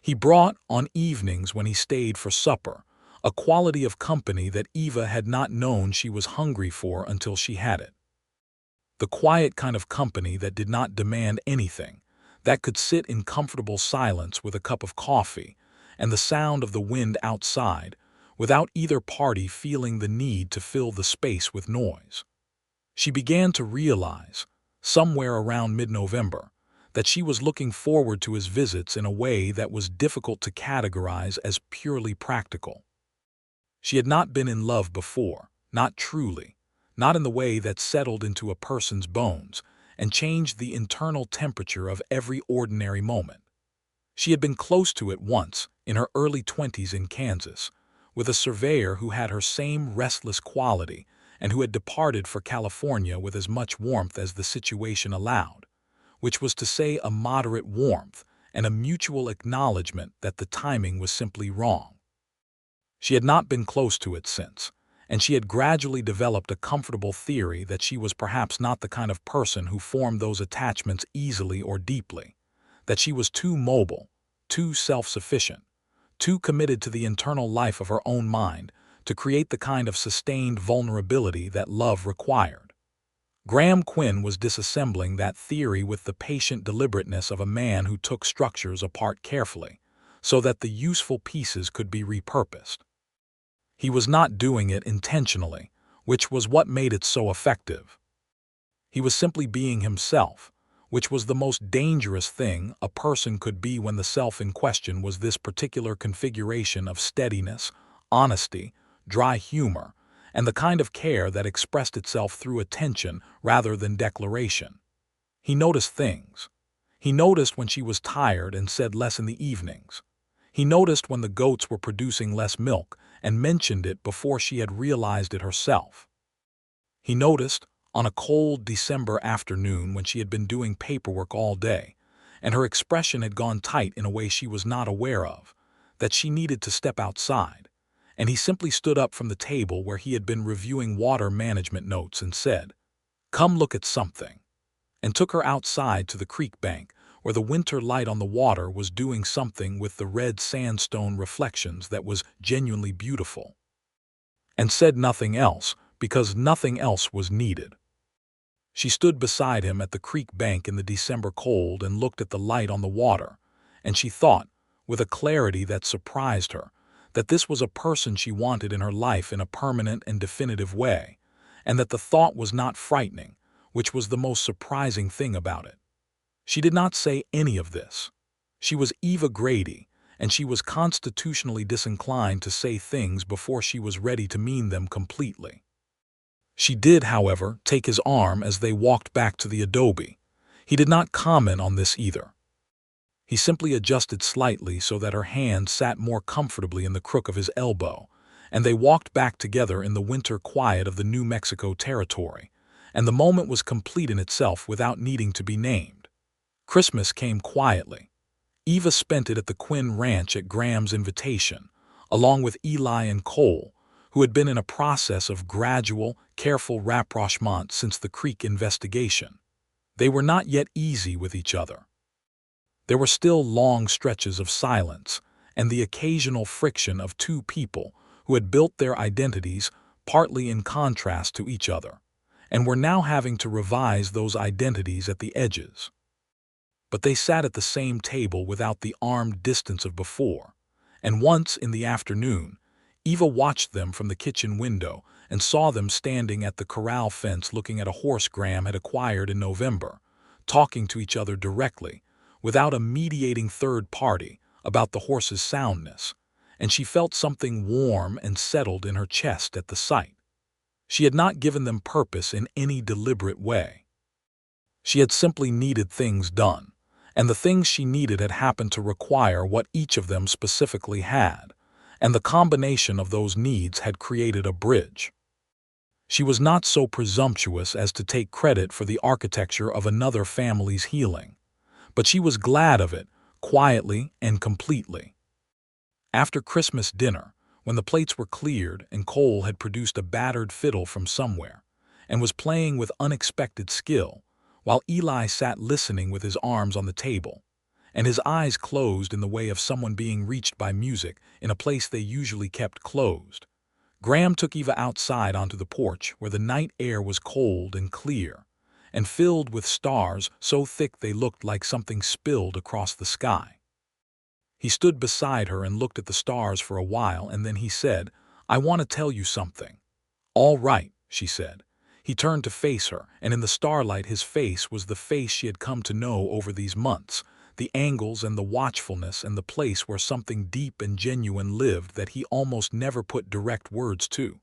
He brought, on evenings when he stayed for supper, a quality of company that Eva had not known she was hungry for until she had it. The quiet kind of company that did not demand anything, that could sit in comfortable silence with a cup of coffee and the sound of the wind outside, without either party feeling the need to fill the space with noise. She began to realize, somewhere around mid-November, that she was looking forward to his visits in a way that was difficult to categorize as purely practical. She had not been in love before, not truly, not in the way that settled into a person's bones and changed the internal temperature of every ordinary moment. She had been close to it once, in her early 20s in Kansas, with a surveyor who had her same restless quality and who had departed for California with as much warmth as the situation allowed, which was to say a moderate warmth and a mutual acknowledgement that the timing was simply wrong. She had not been close to it since, and she had gradually developed a comfortable theory that she was perhaps not the kind of person who formed those attachments easily or deeply, that she was too mobile, too self-sufficient, too committed to the internal life of her own mind to create the kind of sustained vulnerability that love required. Graham Quinn was disassembling that theory with the patient deliberateness of a man who took structures apart carefully, so that the useful pieces could be repurposed. He was not doing it intentionally, which was what made it so effective. He was simply being himself, which was the most dangerous thing a person could be when the self in question was this particular configuration of steadiness, honesty, dry humor, and the kind of care that expressed itself through attention rather than declaration. He noticed things. He noticed when she was tired and said less in the evenings. He noticed when the goats were producing less milk and mentioned it before she had realized it herself. He noticed, on a cold December afternoon when she had been doing paperwork all day, and her expression had gone tight in a way she was not aware of, that she needed to step outside, and he simply stood up from the table where he had been reviewing water management notes and said, "Come look at something," and took her outside to the creek bank where the winter light on the water was doing something with the red sandstone reflections that was genuinely beautiful. And said nothing else, because nothing else was needed. She stood beside him at the creek bank in the December cold and looked at the light on the water, and she thought, with a clarity that surprised her, that this was a person she wanted in her life in a permanent and definitive way, and that the thought was not frightening, which was the most surprising thing about it. She did not say any of this. She was Eva Grady, and she was constitutionally disinclined to say things before she was ready to mean them completely. She did, however, take his arm as they walked back to the adobe. He did not comment on this either. He simply adjusted slightly so that her hand sat more comfortably in the crook of his elbow, and they walked back together in the winter quiet of the New Mexico territory, and the moment was complete in itself without needing to be named. Christmas came quietly. Eva spent it at the Quinn Ranch at Graham's invitation, along with Eli and Cole, who had been in a process of gradual, careful rapprochement since the Creek investigation. They were not yet easy with each other. There were still long stretches of silence and the occasional friction of two people who had built their identities partly in contrast to each other, and were now having to revise those identities at the edges. But they sat at the same table without the armed distance of before, and once in the afternoon, Eva watched them from the kitchen window and saw them standing at the corral fence looking at a horse Graham had acquired in November, talking to each other directly, without a mediating third party, about the horse's soundness, and she felt something warm and settled in her chest at the sight. She had not given them purpose in any deliberate way. She had simply needed things done, and the things she needed had happened to require what each of them specifically had, and the combination of those needs had created a bridge. She was not so presumptuous as to take credit for the architecture of another family's healing, but she was glad of it, quietly and completely. After Christmas dinner, when the plates were cleared and Cole had produced a battered fiddle from somewhere, and was playing with unexpected skill, while Eli sat listening with his arms on the table, and his eyes closed in the way of someone being reached by music in a place they usually kept closed, Graham took Eva outside onto the porch where the night air was cold and clear, and filled with stars so thick they looked like something spilled across the sky. He stood beside her and looked at the stars for a while, and then he said, "I want to tell you something." "All right," she said. He turned to face her, and in the starlight his face was the face she had come to know over these months, the angles and the watchfulness and the place where something deep and genuine lived that he almost never put direct words to.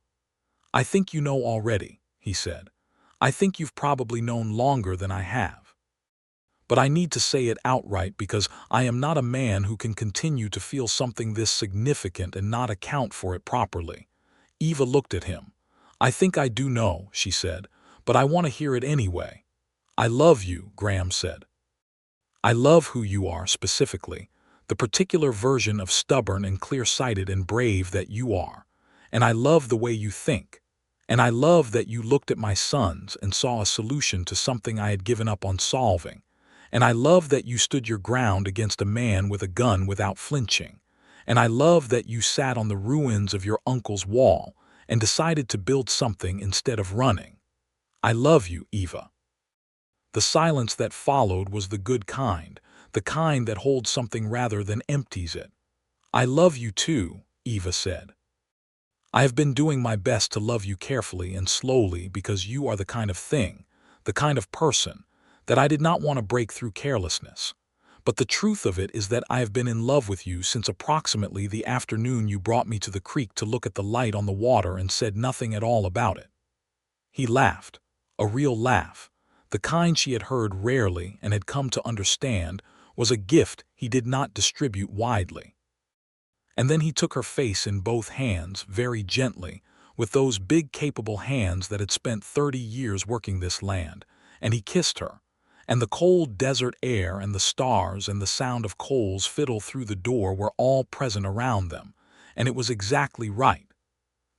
"I think you know already," he said. "I think you've probably known longer than I have. But I need to say it outright because I am not a man who can continue to feel something this significant and not account for it properly." Eva looked at him. "I think I do know," she said, "but I want to hear it anyway." "I love you," Graham said. "I love who you are specifically, the particular version of stubborn and clear-sighted and brave that you are. And I love the way you think. And I love that you looked at my sons and saw a solution to something I had given up on solving. And I love that you stood your ground against a man with a gun without flinching. And I love that you sat on the ruins of your uncle's wall and decided to build something instead of running. I love you, Eva." The silence that followed was the good kind, the kind that holds something rather than empties it. "I love you too," Eva said. "I have been doing my best to love you carefully and slowly because you are the kind of thing, the kind of person, that I did not want to break through carelessness. But the truth of it is that I have been in love with you since approximately the afternoon you brought me to the creek to look at the light on the water and said nothing at all about it." He laughed, a real laugh. The kind she had heard rarely and had come to understand was a gift he did not distribute widely. And then he took her face in both hands, very gently, with those big capable hands that had spent 30 years working this land, and he kissed her. And the cold desert air and the stars and the sound of Cole's fiddle through the door were all present around them, and it was exactly right.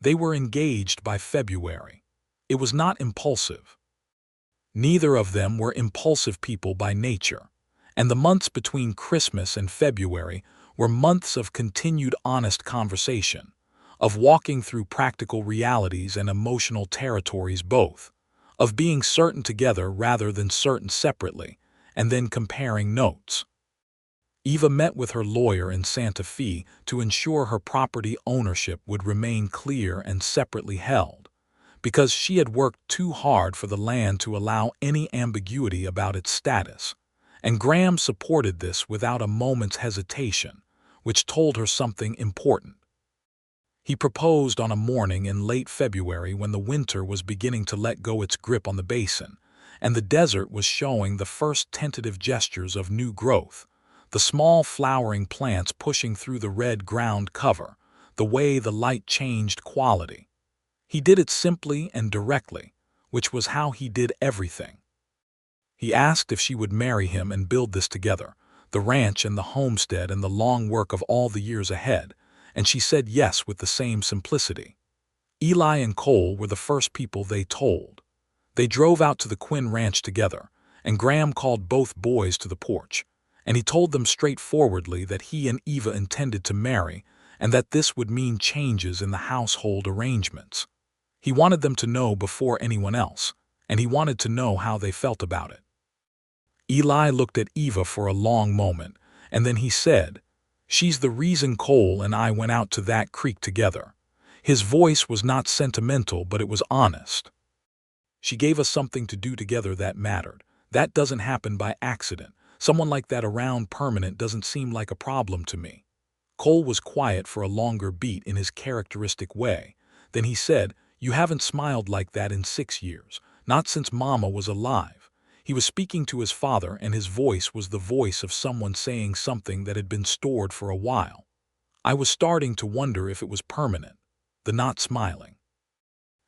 They were engaged by February. It was not impulsive. Neither of them were impulsive people by nature, and the months between Christmas and February were months of continued honest conversation, of walking through practical realities and emotional territories both, of being certain together rather than certain separately, and then comparing notes. Eva met with her lawyer in Santa Fe to ensure her property ownership would remain clear and separately held, because she had worked too hard for the land to allow any ambiguity about its status, and Graham supported this without a moment's hesitation, which told her something important. He proposed on a morning in late February when the winter was beginning to let go its grip on the basin, and the desert was showing the first tentative gestures of new growth, the small flowering plants pushing through the red ground cover, the way the light changed quality. He did it simply and directly, which was how he did everything. He asked if she would marry him and build this together, the ranch and the homestead and the long work of all the years ahead, and she said yes with the same simplicity. Eli and Cole were the first people they told. They drove out to the Quinn ranch together, and Graham called both boys to the porch, and he told them straightforwardly that he and Eva intended to marry and that this would mean changes in the household arrangements. He wanted them to know before anyone else, and he wanted to know how they felt about it. Eli looked at Eva for a long moment, and then he said, "She's the reason Cole and I went out to that creek together." His voice was not sentimental, but it was honest. "She gave us something to do together that mattered. That doesn't happen by accident. Someone like that around permanent doesn't seem like a problem to me." Cole was quiet for a longer beat in his characteristic way. Then he said, "You haven't smiled like that in 6 years, not since Mama was alive." He was speaking to his father, and his voice was the voice of someone saying something that had been stored for a while. "I was starting to wonder if it was permanent." The not smiling.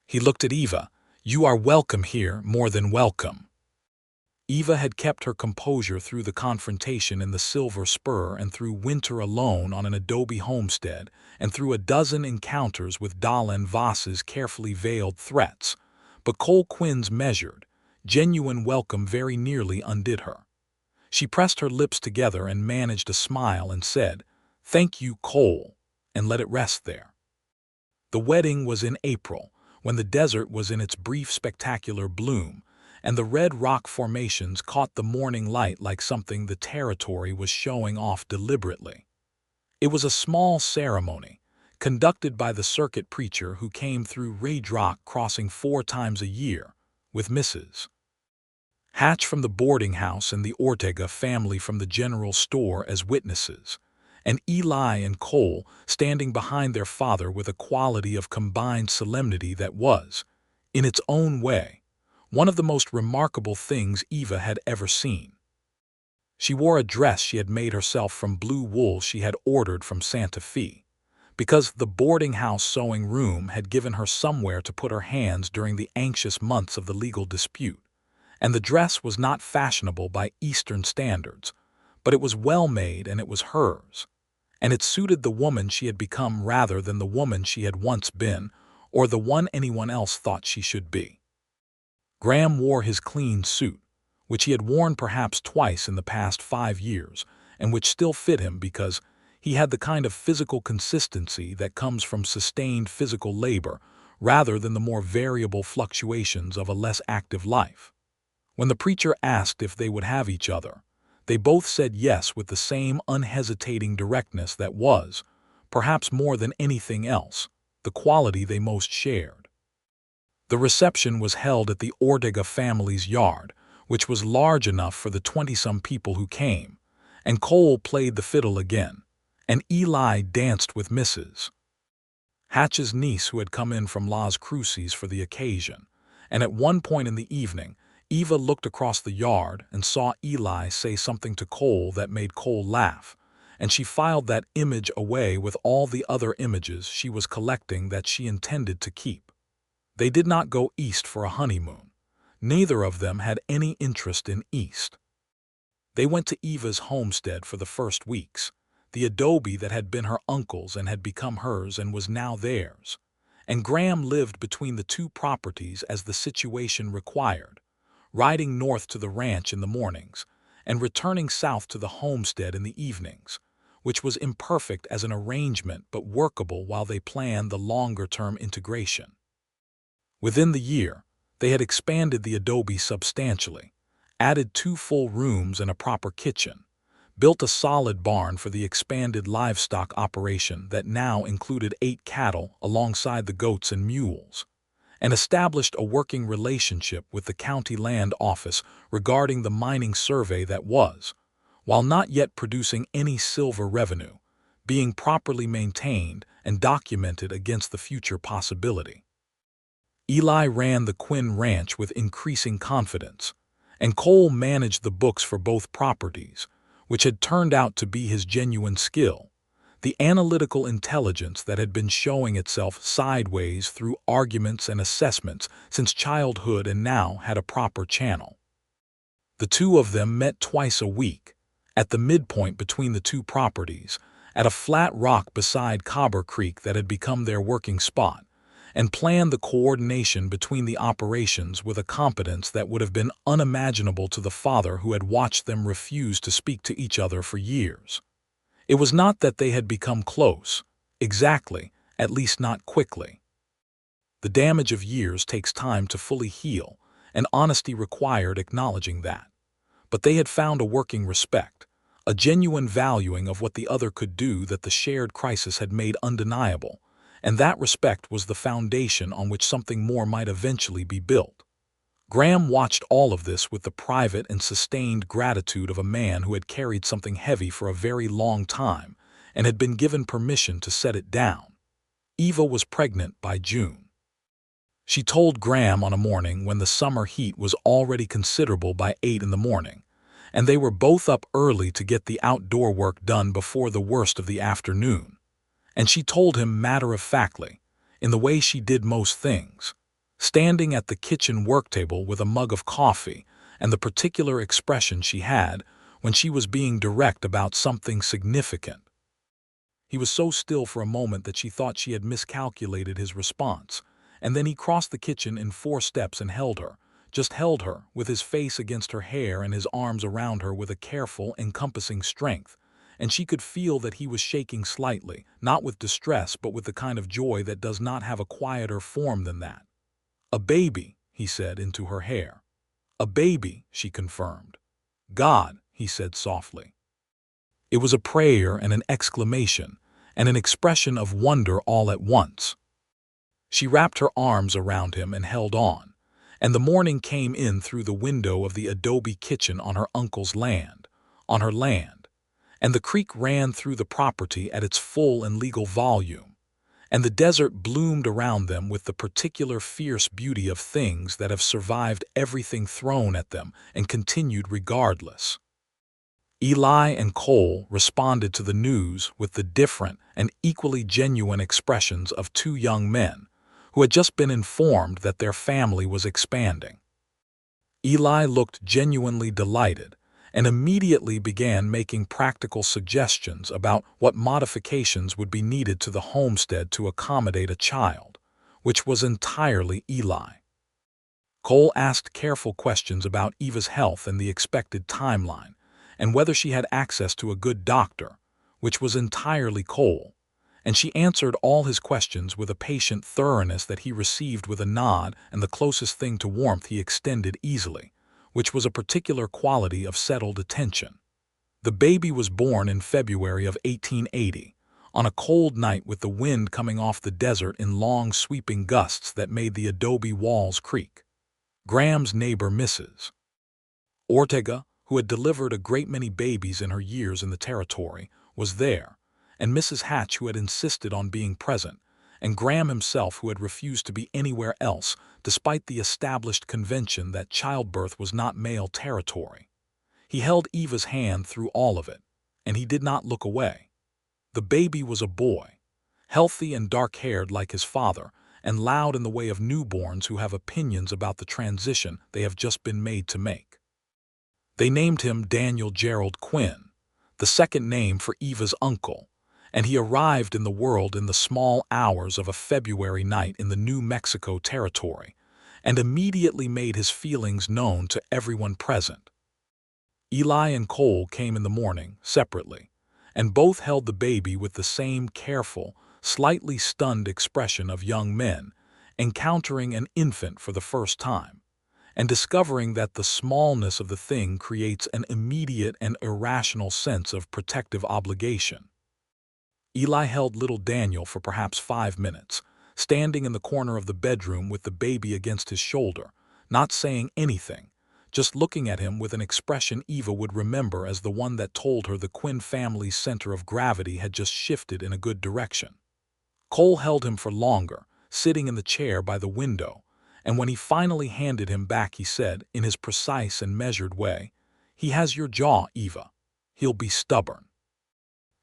He looked at Eva. "You are welcome here, more than welcome." Eva had kept her composure through the confrontation in the Silver Spur and through winter alone on an adobe homestead and through a dozen encounters with Dahlan Voss's carefully veiled threats, but Cole Quinn's measured, genuine welcome very nearly undid her. She pressed her lips together and managed a smile and said, "Thank you, Cole," and let it rest there. The wedding was in April, when the desert was in its brief spectacular bloom, and the red rock formations caught the morning light like something the territory was showing off deliberately. It was a small ceremony, conducted by the circuit preacher who came through Red Rock Crossing 4 times a year, with Mrs. Hatch from the boarding house and the Ortega family from the general store as witnesses, and Eli and Cole standing behind their father with a quality of combined solemnity that was, in its own way, one of the most remarkable things Eva had ever seen. She wore a dress she had made herself from blue wool she had ordered from Santa Fe, because the boarding house sewing room had given her somewhere to put her hands during the anxious months of the legal dispute, and the dress was not fashionable by Eastern standards, but it was well made and it was hers, and it suited the woman she had become rather than the woman she had once been or the one anyone else thought she should be. Graham wore his clean suit, which he had worn perhaps twice in the past 5 years, and which still fit him because he had the kind of physical consistency that comes from sustained physical labor rather than the more variable fluctuations of a less active life. When the preacher asked if they would have each other, they both said yes with the same unhesitating directness that was, perhaps more than anything else, the quality they most shared. The reception was held at the Ortega family's yard, which was large enough for the 20-some people who came, and Cole played the fiddle again, and Eli danced with Mrs. Hatch's niece who had come in from Las Cruces for the occasion, and at one point in the evening, Eva looked across the yard and saw Eli say something to Cole that made Cole laugh, and she filed that image away with all the other images she was collecting that she intended to keep. They did not go east for a honeymoon. Neither of them had any interest in east. They went to Eva's homestead for the first weeks, the adobe that had been her uncle's and had become hers and was now theirs, and Graham lived between the two properties as the situation required, riding north to the ranch in the mornings and returning south to the homestead in the evenings, which was imperfect as an arrangement but workable while they planned the longer-term integration. Within the year, they had expanded the adobe substantially, added 2 full rooms and a proper kitchen, built a solid barn for the expanded livestock operation that now included 8 cattle alongside the goats and mules, and established a working relationship with the county land office regarding the mining survey that was, while not yet producing any silver revenue, being properly maintained and documented against the future possibility. Eli ran the Quinn ranch with increasing confidence, and Cole managed the books for both properties, which had turned out to be his genuine skill, the analytical intelligence that had been showing itself sideways through arguments and assessments since childhood and now had a proper channel. The two of them met twice a week, at the midpoint between the two properties, at a flat rock beside Cobber Creek that had become their working spot, and planned the coordination between the operations with a competence that would have been unimaginable to the father who had watched them refuse to speak to each other for years. It was not that they had become close, exactly, at least not quickly. The damage of years takes time to fully heal, and honesty required acknowledging that. But they had found a working respect, a genuine valuing of what the other could do that the shared crisis had made undeniable, and that respect was the foundation on which something more might eventually be built. Graham watched all of this with the private and sustained gratitude of a man who had carried something heavy for a very long time and had been given permission to set it down. Eva was pregnant by June. She told Graham on a morning when the summer heat was already considerable by 8 in the morning, and they were both up early to get the outdoor work done before the worst of the afternoon. And she told him matter-of-factly, in the way she did most things, standing at the kitchen work table with a mug of coffee and the particular expression she had when she was being direct about something significant. He was so still for a moment that she thought she had miscalculated his response, and then he crossed the kitchen in 4 steps and held her, just held her, with his face against her hair and his arms around her with a careful, encompassing strength, and she could feel that he was shaking slightly, not with distress but with the kind of joy that does not have a quieter form than that. "A baby," he said into her hair. "A baby," she confirmed. "God," he said softly. It was a prayer and an exclamation, and an expression of wonder all at once. She wrapped her arms around him and held on, and the morning came in through the window of the adobe kitchen on her uncle's land, and the creek ran through the property at its full and legal volume, and the desert bloomed around them with the particular fierce beauty of things that have survived everything thrown at them and continued regardless. Eli and Cole responded to the news with the different and equally genuine expressions of two young men who had just been informed that their family was expanding. Eli looked genuinely delighted and immediately began making practical suggestions about what modifications would be needed to the homestead to accommodate a child, which was entirely Eli. Cole asked careful questions about Eva's health and the expected timeline, and whether she had access to a good doctor, which was entirely Cole, and she answered all his questions with a patient thoroughness that he received with a nod and the closest thing to warmth he extended easily, which was a particular quality of settled attention. The baby was born in February of 1880, on a cold night with the wind coming off the desert in long sweeping gusts that made the adobe walls creak. Graham's neighbor, Mrs. Ortega, who had delivered a great many babies in her years in the territory, was there, and Mrs. Hatch, who had insisted on being present, and Graham himself, who had refused to be anywhere else despite the established convention that childbirth was not male territory. He held Eva's hand through all of it, and he did not look away. The baby was a boy, healthy and dark-haired like his father, and loud in the way of newborns who have opinions about the transition they have just been made to make. They named him Daniel Gerald Quinn, the second name for Eva's uncle, and he arrived in the world in the small hours of a February night in the New Mexico territory, and immediately made his feelings known to everyone present. Eli and Cole came in the morning, separately, and both held the baby with the same careful, slightly stunned expression of young men encountering an infant for the first time, and discovering that the smallness of the thing creates an immediate and irrational sense of protective obligation. Eli held little Daniel for perhaps 5 minutes, standing in the corner of the bedroom with the baby against his shoulder, not saying anything, just looking at him with an expression Eva would remember as the one that told her the Quinn family's center of gravity had just shifted in a good direction. Cole held him for longer, sitting in the chair by the window, and when he finally handed him back, he said, in his precise and measured way, "He has your jaw, Eva. He'll be stubborn."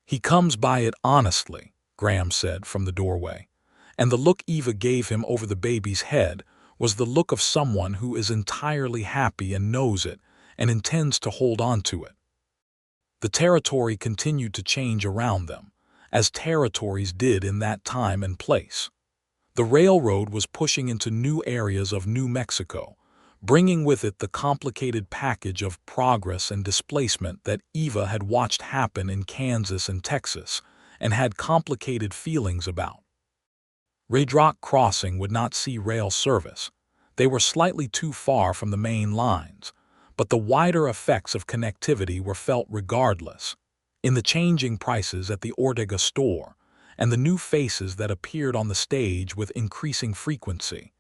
"He comes by it honestly," Graham said from the doorway, and the look Eva gave him over the baby's head was the look of someone who is entirely happy and knows it and intends to hold on to it. The territory continued to change around them, as territories did in that time and place. The railroad was pushing into new areas of New Mexico, bringing with it the complicated package of progress and displacement that Eva had watched happen in Kansas and Texas and had complicated feelings about. Red Rock Crossing would not see rail service. They were slightly too far from the main lines, but the wider effects of connectivity were felt regardless, in the changing prices at the Ortega store and the new faces that appeared on the stage with increasing frequency.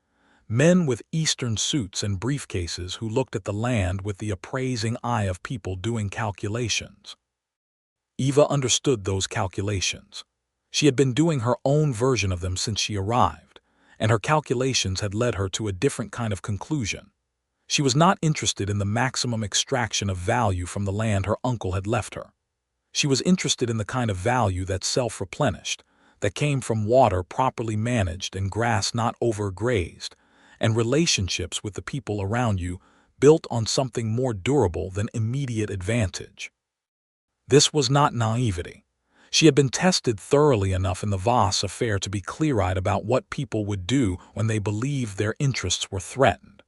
Men with Eastern suits and briefcases who looked at the land with the appraising eye of people doing calculations. Eva understood those calculations. She had been doing her own version of them since she arrived, and her calculations had led her to a different kind of conclusion. She was not interested in the maximum extraction of value from the land her uncle had left her. She was interested in the kind of value that self-replenished, that came from water properly managed and grass not overgrazed, and relationships with the people around you built on something more durable than immediate advantage. This was not naivety. She had been tested thoroughly enough in the Voss affair to be clear-eyed about what people would do when they believed their interests were threatened.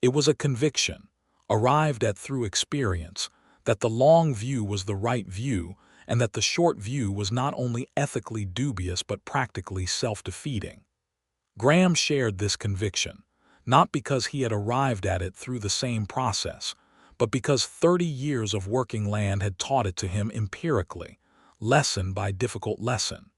It was a conviction, arrived at through experience, that the long view was the right view and that the short view was not only ethically dubious but practically self-defeating. Graham shared this conviction, not because he had arrived at it through the same process, but because 30 years of working land had taught it to him empirically, lesson by difficult lesson.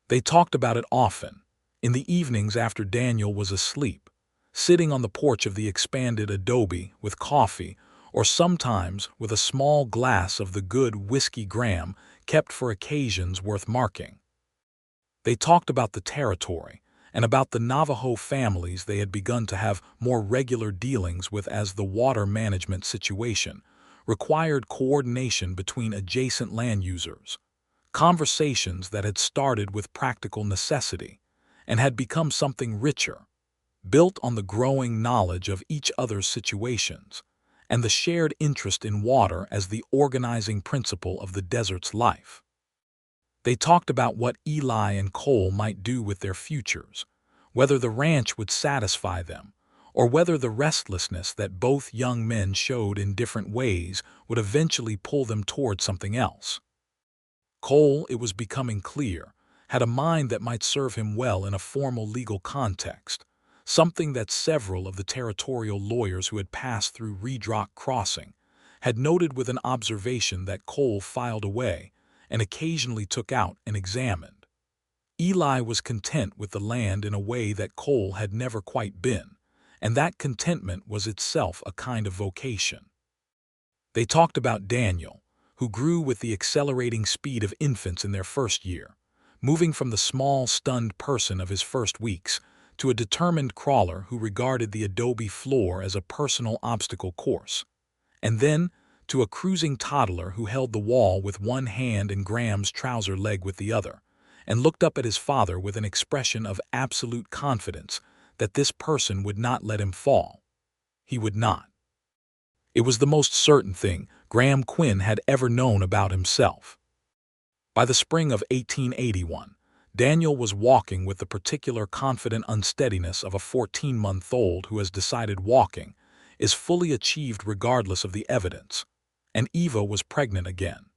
They talked about it often, in the evenings after Daniel was asleep, sitting on the porch of the expanded adobe with coffee, or sometimes with a small glass of the good whiskey Graham kept for occasions worth marking. They talked about the territory and about the Navajo families they had begun to have more regular dealings with, as the water management situation required coordination between adjacent land users, conversations that had started with practical necessity and had become something richer, built on the growing knowledge of each other's situations and the shared interest in water as the organizing principle of the desert's life. They talked about what Eli and Cole might do with their futures, whether the ranch would satisfy them, or whether the restlessness that both young men showed in different ways would eventually pull them toward something else. Cole, it was becoming clear, had a mind that might serve him well in a formal legal context, something that several of the territorial lawyers who had passed through Reed Rock Crossing had noted, with an observation that Cole filed away and occasionally took out and examined. Eli was content with the land in a way that Cole had never quite been, and that contentment was itself a kind of vocation. They talked about Daniel, who grew with the accelerating speed of infants in their first year, moving from the small, stunned person of his first weeks to a determined crawler who regarded the adobe floor as a personal obstacle course, and then to a cruising toddler who held the wall with one hand and Graham's trouser leg with the other, and looked up at his father with an expression of absolute confidence that this person would not let him fall. He would not. It was the most certain thing Graham Quinn had ever known about himself. By the spring of 1881, Daniel was walking with the particular confident unsteadiness of a 14-month-old who has decided walking is fully achieved regardless of the evidence, and Eva was pregnant again.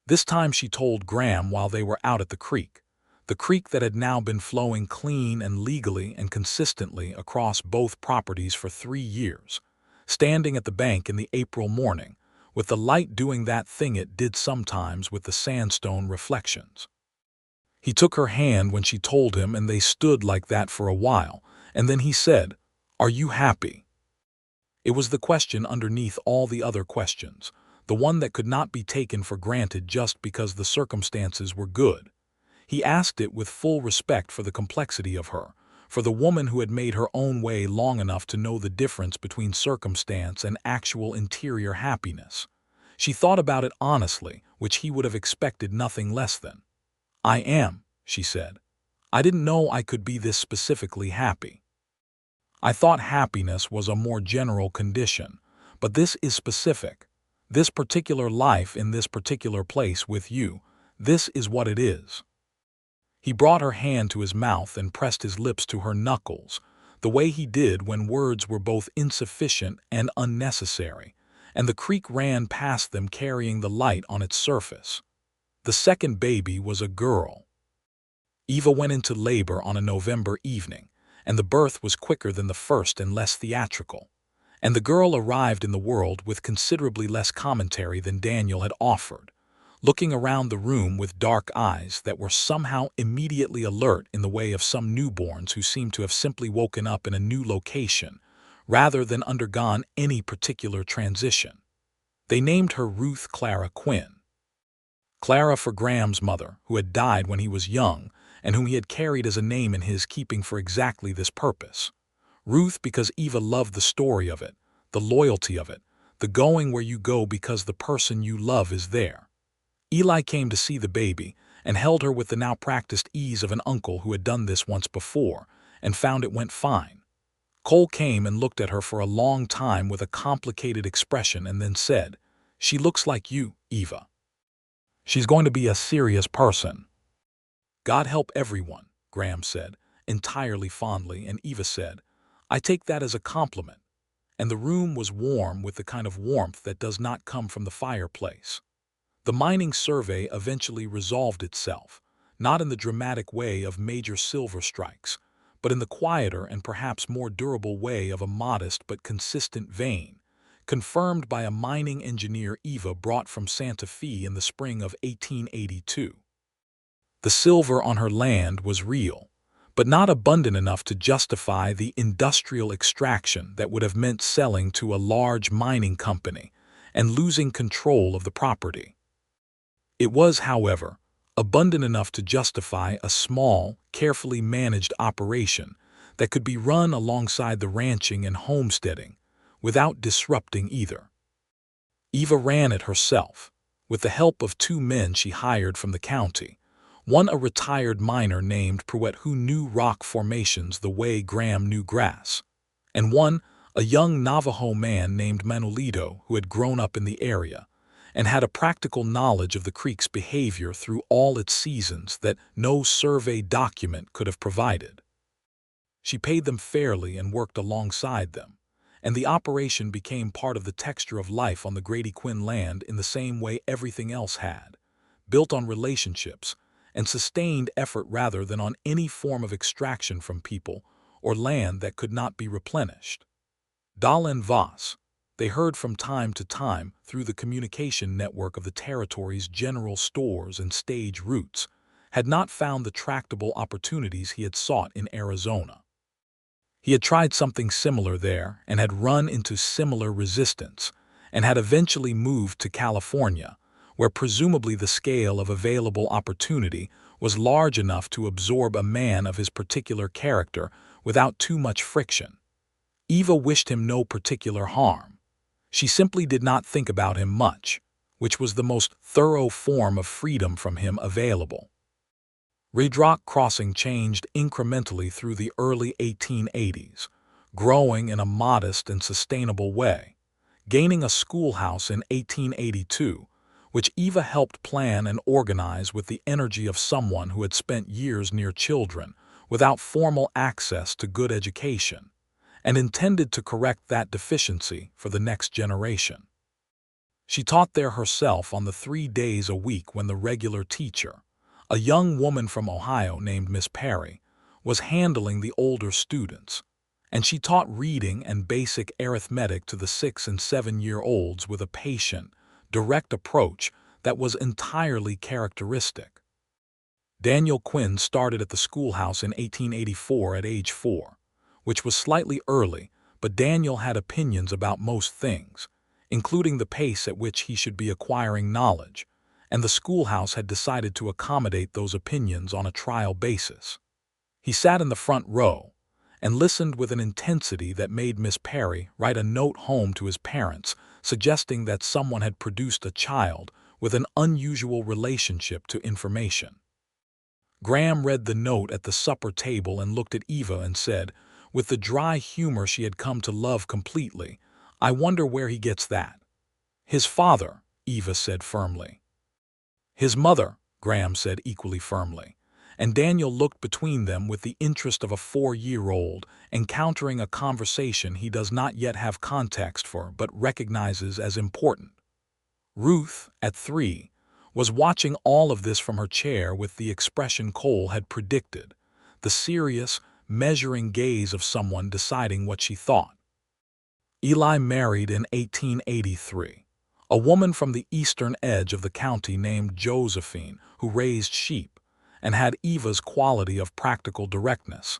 This time she told Graham while they were out at the creek that had now been flowing clean and legally and consistently across both properties for 3 years, standing at the bank in the April morning, with the light doing that thing it did sometimes with the sandstone reflections. He took her hand when she told him, and they stood like that for a while, and then he said, "Are you happy?" It was the question underneath all the other questions, the one that could not be taken for granted just because the circumstances were good. He asked it with full respect for the complexity of her, for the woman who had made her own way long enough to know the difference between circumstance and actual interior happiness. She thought about it honestly, which he would have expected nothing less than. "I am," she said. "I didn't know I could be this specifically happy. I thought happiness was a more general condition, but this is specific. This particular life in this particular place with you, this is what it is." He brought her hand to his mouth and pressed his lips to her knuckles, the way he did when words were both insufficient and unnecessary, and the creek ran past them carrying the light on its surface. The second baby was a girl. Eva went into labor on a November evening, and the birth was quicker than the first and less theatrical, and the girl arrived in the world with considerably less commentary than Daniel had offered, looking around the room with dark eyes that were somehow immediately alert in the way of some newborns who seemed to have simply woken up in a new location rather than undergone any particular transition. They named her Ruth Clara Quinn. Clara for Graham's mother, who had died when he was young and whom he had carried as a name in his keeping for exactly this purpose. Ruth because Eva loved the story of it, the loyalty of it, the going where you go because the person you love is there. Eli came to see the baby and held her with the now practiced ease of an uncle who had done this once before and found it went fine. Cole came and looked at her for a long time with a complicated expression and then said, "She looks like you, Eva. She's going to be a serious person." "God help everyone," Graham said, entirely fondly, and Eva said, "I take that as a compliment." And the room was warm with the kind of warmth that does not come from the fireplace. The mining survey eventually resolved itself, not in the dramatic way of major silver strikes, but in the quieter and perhaps more durable way of a modest but consistent vein, confirmed by a mining engineer Eva brought from Santa Fe in the spring of 1882. The silver on her land was real, but not abundant enough to justify the industrial extraction that would have meant selling to a large mining company and losing control of the property. It was, however, abundant enough to justify a small, carefully managed operation that could be run alongside the ranching and homesteading without disrupting either. Eva ran it herself, with the help of 2 men she hired from the county, one a retired miner named Pruitt who knew rock formations the way Graham knew grass, and one a young Navajo man named Manolito who had grown up in the area and had a practical knowledge of the creek's behavior through all its seasons that no survey document could have provided. She paid them fairly and worked alongside them, and the operation became part of the texture of life on the Grady Quinn land in the same way everything else had, built on relationships and sustained effort rather than on any form of extraction from people or land that could not be replenished. Dal and Voss, they heard from time to time through the communication network of the territory's general stores and stage routes, had not found the tractable opportunities he had sought in Arizona. He had tried something similar there and had run into similar resistance, and had eventually moved to California, where presumably the scale of available opportunity was large enough to absorb a man of his particular character without too much friction. Eva wished him no particular harm. She simply did not think about him much, which was the most thorough form of freedom from him available. Red Rock Crossing changed incrementally through the early 1880s, growing in a modest and sustainable way, gaining a schoolhouse in 1882, which Eva helped plan and organize with the energy of someone who had spent years near children without formal access to good education, and intended to correct that deficiency for the next generation. She taught there herself on the 3 days a week when the regular teacher, a young woman from Ohio named Miss Perry, was handling the older students, and she taught reading and basic arithmetic to the 6- and 7-year-olds with a patient, direct approach that was entirely characteristic. Daniel Quinn started at the schoolhouse in 1884 at age 4, which was slightly early, but Daniel had opinions about most things, including the pace at which he should be acquiring knowledge, and the schoolhouse had decided to accommodate those opinions on a trial basis. He sat in the front row and listened with an intensity that made Miss Perry write a note home to his parents suggesting that someone had produced a child with an unusual relationship to information. Graham read the note at the supper table and looked at Eva and said, with the dry humor she had come to love completely, "I wonder where he gets that." "His father," Eva said firmly. "His mother," Graham said equally firmly, and Daniel looked between them with the interest of a 4-year-old encountering a conversation he does not yet have context for but recognizes as important. Ruth, at 3, was watching all of this from her chair with the expression Cole had predicted, the serious, measuring gaze of someone deciding what she thought. Eli married in 1883. A woman from the eastern edge of the county named Josephine who raised sheep and had Eva's quality of practical directness,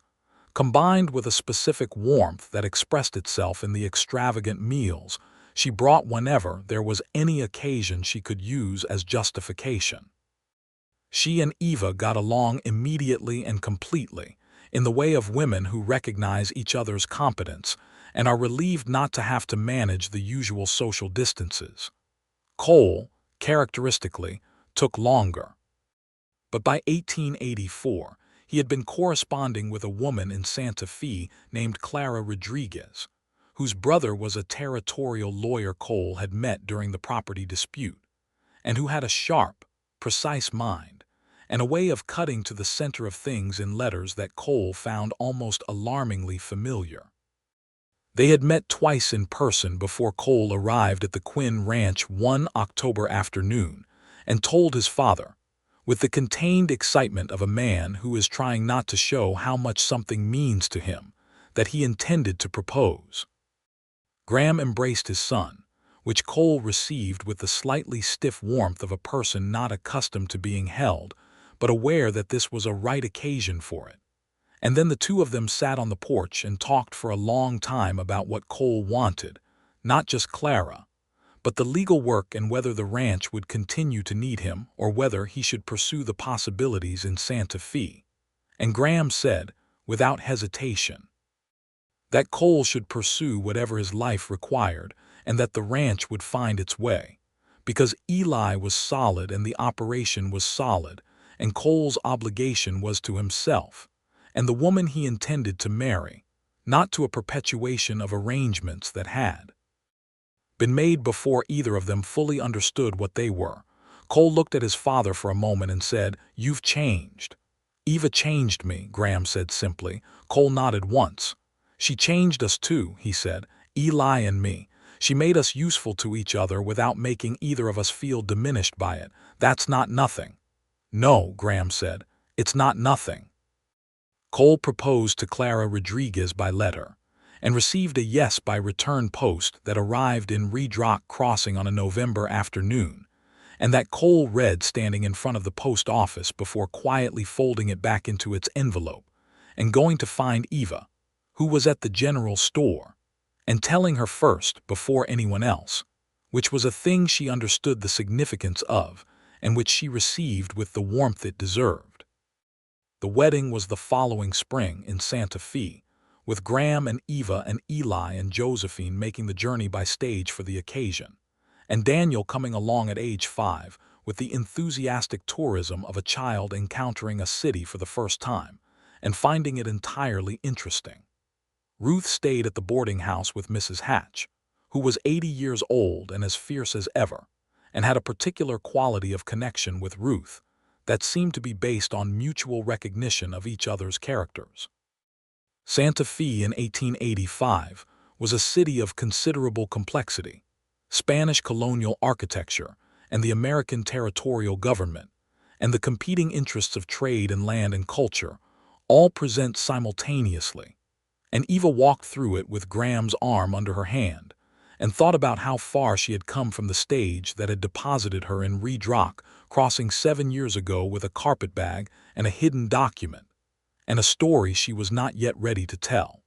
combined with a specific warmth that expressed itself in the extravagant meals she brought whenever there was any occasion she could use as justification. She and Eva got along immediately and completely, in the way of women who recognize each other's competence and are relieved not to have to manage the usual social distances. Cole, characteristically, took longer. But by 1884, he had been corresponding with a woman in Santa Fe named Clara Rodriguez, whose brother was a territorial lawyer Cole had met during the property dispute, and who had a sharp, precise mind, and a way of cutting to the center of things in letters that Cole found almost alarmingly familiar. They had met twice in person before Cole arrived at the Quinn Ranch one October afternoon and told his father, with the contained excitement of a man who is trying not to show how much something means to him, that he intended to propose. Graham embraced his son, which Cole received with the slightly stiff warmth of a person not accustomed to being held, but aware that this was a right occasion for it, And then the two of them sat on the porch and talked for a long time about what Cole wanted, not just Clara, but the legal work and whether the ranch would continue to need him or whether he should pursue the possibilities in Santa Fe. And Graham said, without hesitation, that Cole should pursue whatever his life required and that the ranch would find its way, because Eli was solid and the operation was solid, and Cole's obligation was to himself and the woman he intended to marry, not to a perpetuation of arrangements that had been made before either of them fully understood what they were. Cole looked at his father for a moment and said, "You've changed." "Eva changed me," Graham said simply. Cole nodded once. "She changed us too," he said, "Eli and me. She made us useful to each other without making either of us feel diminished by it. That's not nothing." "No," Graham said, "it's not nothing." Cole proposed to Clara Rodriguez by letter, and received a yes by return post that arrived in Red Rock Crossing on a November afternoon, and that Cole read standing in front of the post office before quietly folding it back into its envelope and going to find Eva, who was at the general store, and telling her first before anyone else, which was a thing she understood the significance of and which she received with the warmth it deserved. The wedding was the following spring in Santa Fe, with Graham and Eva and Eli and Josephine making the journey by stage for the occasion, and Daniel coming along at age 5 with the enthusiastic tourism of a child encountering a city for the first time and finding it entirely interesting. Ruth stayed at the boarding house with Mrs. Hatch, who was 80 years old and as fierce as ever, and had a particular quality of connection with Ruth that seemed to be based on mutual recognition of each other's characters. Santa Fe in 1885 was a city of considerable complexity. Spanish colonial architecture and the American territorial government and the competing interests of trade and land and culture all present simultaneously, and Eva walked through it with Graham's arm under her hand and thought about how far she had come from the stage that had deposited her in Red Rock Crossing 7 years ago with a carpetbag and a hidden document, and a story she was not yet ready to tell.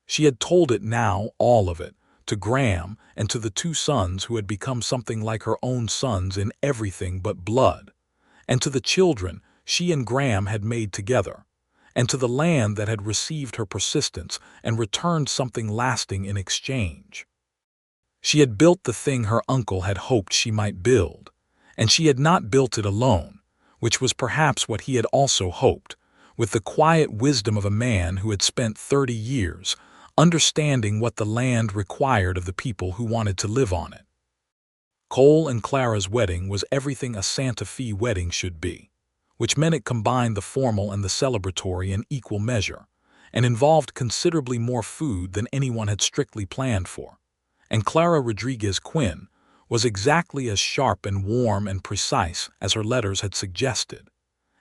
She had told it now, all of it, to Graham and to the 2 sons who had become something like her own sons in everything but blood, and to the children she and Graham had made together, and to the land that had received her persistence and returned something lasting in exchange. She had built the thing her uncle had hoped she might build, and she had not built it alone, which was perhaps what he had also hoped, with the quiet wisdom of a man who had spent 30 years understanding what the land required of the people who wanted to live on it. Cole and Clara's wedding was everything a Santa Fe wedding should be, which meant it combined the formal and the celebratory in equal measure, and involved considerably more food than anyone had strictly planned for. And Clara Rodriguez Quinn was exactly as sharp and warm and precise as her letters had suggested,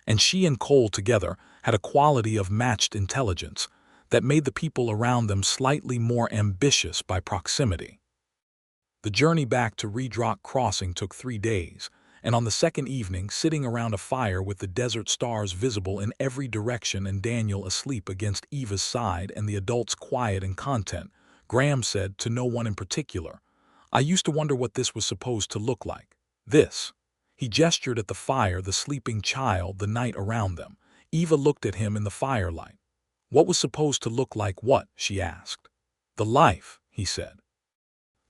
and she and Cole together had a quality of matched intelligence that made the people around them slightly more ambitious by proximity. The journey back to Red Rock Crossing took 3 days, and on the second evening, sitting around a fire with the desert stars visible in every direction and Daniel asleep against Eva's side and the adults quiet and content, Graham said to no one in particular, "I used to wonder what this was supposed to look like. This." He gestured at the fire, the sleeping child, the night around them. Eva looked at him in the firelight. "What was supposed to look like what?" she asked. "The life," he said.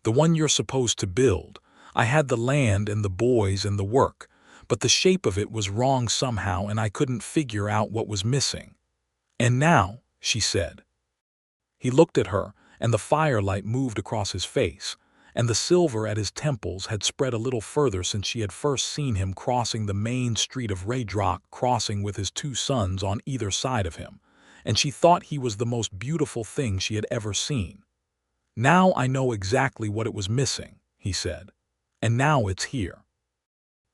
"The one you're supposed to build. I had the land and the boys and the work, but the shape of it was wrong somehow and I couldn't figure out what was missing. And now," she said. He looked at her, and the firelight moved across his face, and the silver at his temples had spread a little further since she had first seen him crossing the main street of Red Rock Crossing with his 2 sons on either side of him, and she thought he was the most beautiful thing she had ever seen. "Now I know exactly what it was missing," he said, "and now it's here."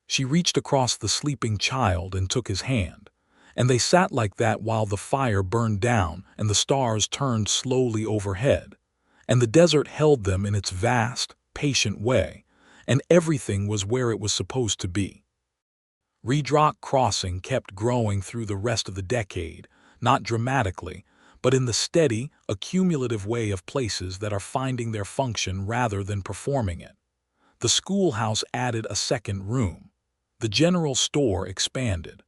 She reached across the sleeping child and took his hand, and they sat like that while the fire burned down and the stars turned slowly overhead, and the desert held them in its vast, patient way, and everything was where it was supposed to be. Red Rock Crossing kept growing through the rest of the decade, not dramatically, but in the steady, accumulative way of places that are finding their function rather than performing it. The schoolhouse added a second room. The general store expanded.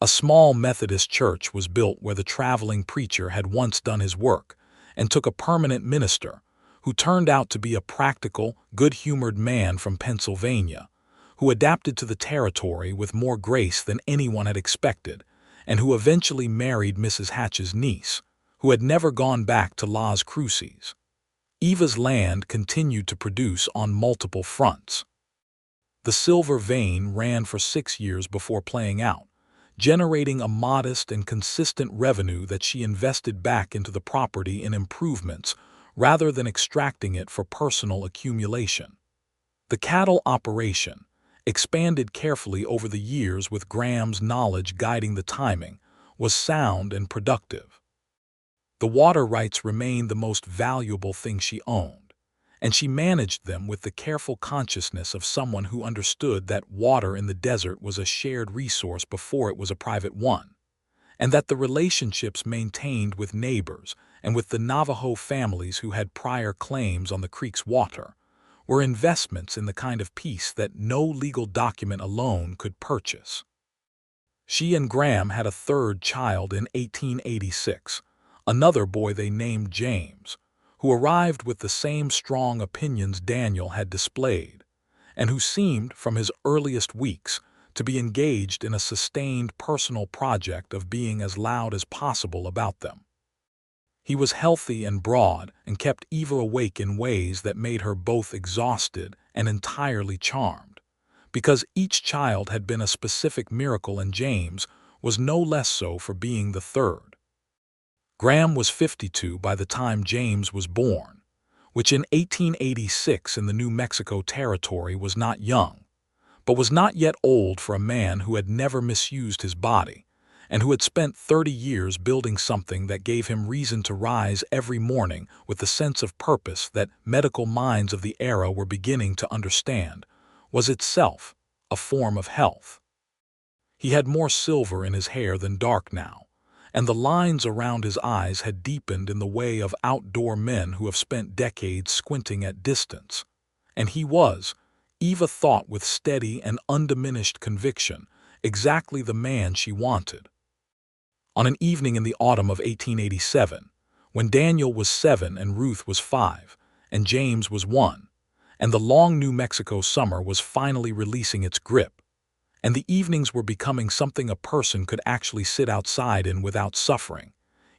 A small Methodist church was built where the traveling preacher had once done his work, and took a permanent minister, who turned out to be a practical, good-humored man from Pennsylvania, who adapted to the territory with more grace than anyone had expected, and who eventually married Mrs. Hatch's niece, who had never gone back to Las Cruces. Eva's land continued to produce on multiple fronts. The silver vein ran for 6 years before playing out, generating a modest and consistent revenue that she invested back into the property in improvements rather than extracting it for personal accumulation. The cattle operation, expanded carefully over the years with Graham's knowledge guiding the timing, was sound and productive. The water rights remained the most valuable thing she owned, and she managed them with the careful consciousness of someone who understood that water in the desert was a shared resource before it was a private one, and that the relationships maintained with neighbors and with the Navajo families who had prior claims on the creek's water were investments in the kind of peace that no legal document alone could purchase. She and Graham had a third child in 1886, another boy they named James, who arrived with the same strong opinions Daniel had displayed, and who seemed, from his earliest weeks, to be engaged in a sustained personal project of being as loud as possible about them. He was healthy and broad and kept Eva awake in ways that made her both exhausted and entirely charmed, because each child had been a specific miracle and James was no less so for being the third. Graham was 52 by the time James was born, which in 1886 in the New Mexico Territory was not young, but was not yet old for a man who had never misused his body, and who had spent 30 years building something that gave him reason to rise every morning with the sense of purpose that medical minds of the era were beginning to understand, was itself a form of health. He had more silver in his hair than dark now, and the lines around his eyes had deepened in the way of outdoor men who have spent decades squinting at distance. And he was, Eva thought with steady and undiminished conviction, exactly the man she wanted. On an evening in the autumn of 1887, when Daniel was 7 and Ruth was 5, and James was 1, and the long New Mexico summer was finally releasing its grip, and the evenings were becoming something a person could actually sit outside in without suffering,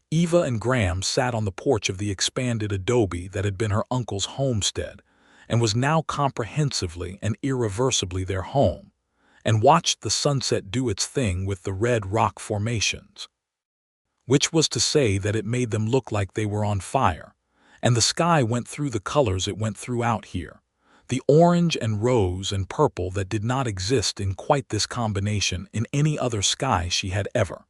Eva and Graham sat on the porch of the expanded adobe that had been her uncle's homestead and was now comprehensively and irreversibly their home, and watched the sunset do its thing with the red rock formations. Which was to say that it made them look like they were on fire, and the sky went through the colors it went through out here, the orange and rose and purple that did not exist in quite this combination in any other sky she had ever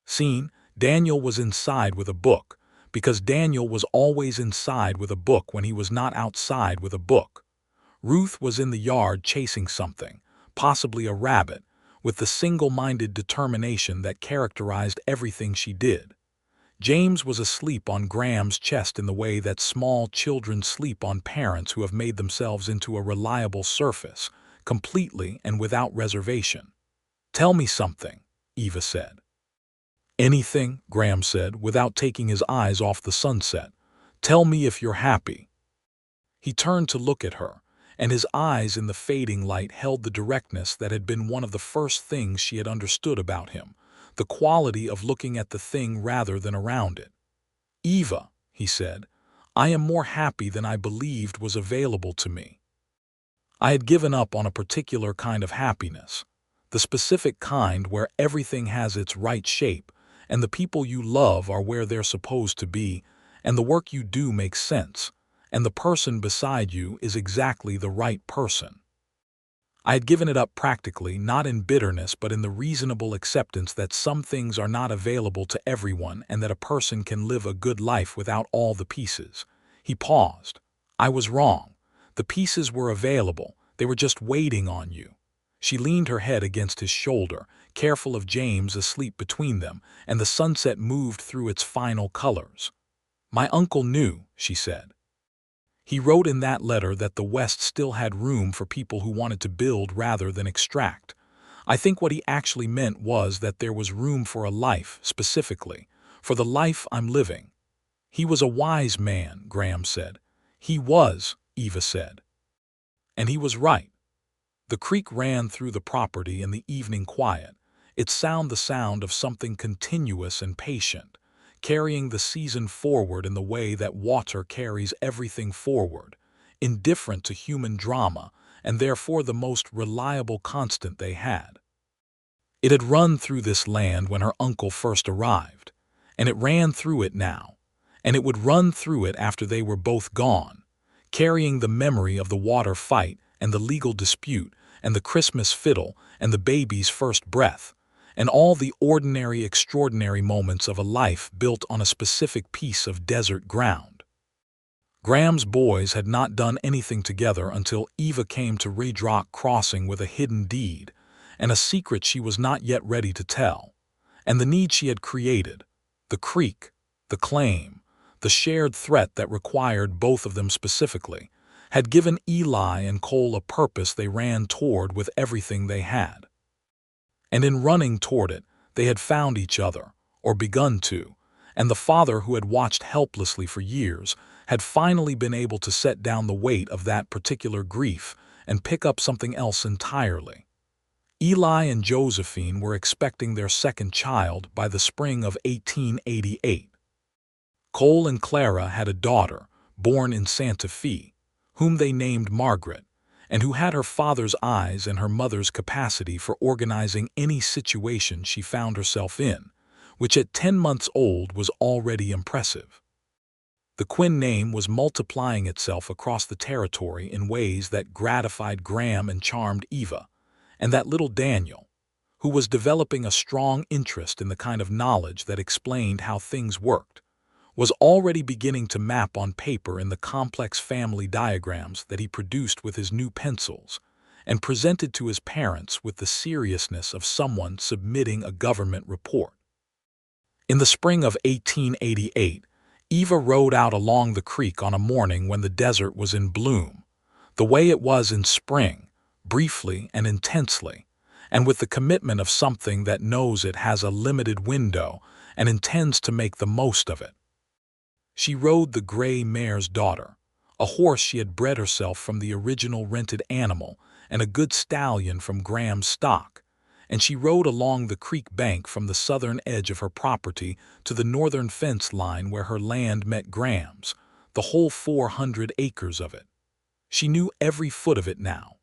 seen. Daniel was inside with a book, because Daniel was always inside with a book when he was not outside with a book. Ruth was in the yard chasing something, possibly a rabbit, with the single-minded determination that characterized everything she did. James was asleep on Graham's chest in the way that small children sleep on parents who have made themselves into a reliable surface, completely and without reservation. "Tell me something," Eva said. "Anything," Graham said, without taking his eyes off the sunset. "Tell me if you're happy." He turned to look at her, and his eyes in the fading light held the directness that had been one of the first things she had understood about him, the quality of looking at the thing rather than around it. "Eva," he said, "I am more happy than I believed was available to me." I had given up on a particular kind of happiness, the specific kind where everything has its right shape, and the people you love are where they're supposed to be, and the work you do makes sense, and the person beside you is exactly the right person. I had given it up practically, not in bitterness but in the reasonable acceptance that some things are not available to everyone and that a person can live a good life without all the pieces. He paused. "I was wrong. The pieces were available. They were just waiting on you." She leaned her head against his shoulder, careful of James asleep between them, and the sunset moved through its final colors. "My uncle knew," she said. "He wrote in that letter that the West still had room for people who wanted to build rather than extract. I think what he actually meant was that there was room for a life, specifically, for the life I'm living." "He was a wise man," Graham said. "He was," Eva said. And he was right. The creek ran through the property in the evening quiet, its sound the sound of something continuous and patient, carrying the season forward in the way that water carries everything forward, indifferent to human drama, and therefore the most reliable constant they had. It had run through this land when her uncle first arrived, and it ran through it now, and it would run through it after they were both gone, carrying the memory of the water fight and the legal dispute and the Christmas fiddle and the baby's first breath, and all the ordinary, extraordinary moments of a life built on a specific piece of desert ground. Graham's boys had not done anything together until Eva came to Ridge Rock Crossing with a hidden deed, and a secret she was not yet ready to tell, and the need she had created, the creek, the claim, the shared threat that required both of them specifically, had given Eli and Cole a purpose they ran toward with everything they had. And in running toward it, they had found each other, or begun to, and the father who had watched helplessly for years had finally been able to set down the weight of that particular grief and pick up something else entirely. Eli and Josephine were expecting their second child by the spring of 1888. Cole and Clara had a daughter, born in Santa Fe, whom they named Margaret, and who had her father's eyes and her mother's capacity for organizing any situation she found herself in, which at 10 months old was already impressive. The Quinn name was multiplying itself across the territory in ways that gratified Graham and charmed Eva, and that little Daniel, who was developing a strong interest in the kind of knowledge that explained how things worked, was already beginning to map on paper in the complex family diagrams that he produced with his new pencils and presented to his parents with the seriousness of someone submitting a government report. In the spring of 1888, Eva rode out along the creek on a morning when the desert was in bloom, the way it was in spring, briefly and intensely, and with the commitment of something that knows it has a limited window and intends to make the most of it. She rode the gray mare's daughter, a horse she had bred herself from the original rented animal and a good stallion from Graham's stock, and she rode along the creek bank from the southern edge of her property to the northern fence line where her land met Graham's, the whole 400 acres of it. She knew every foot of it now.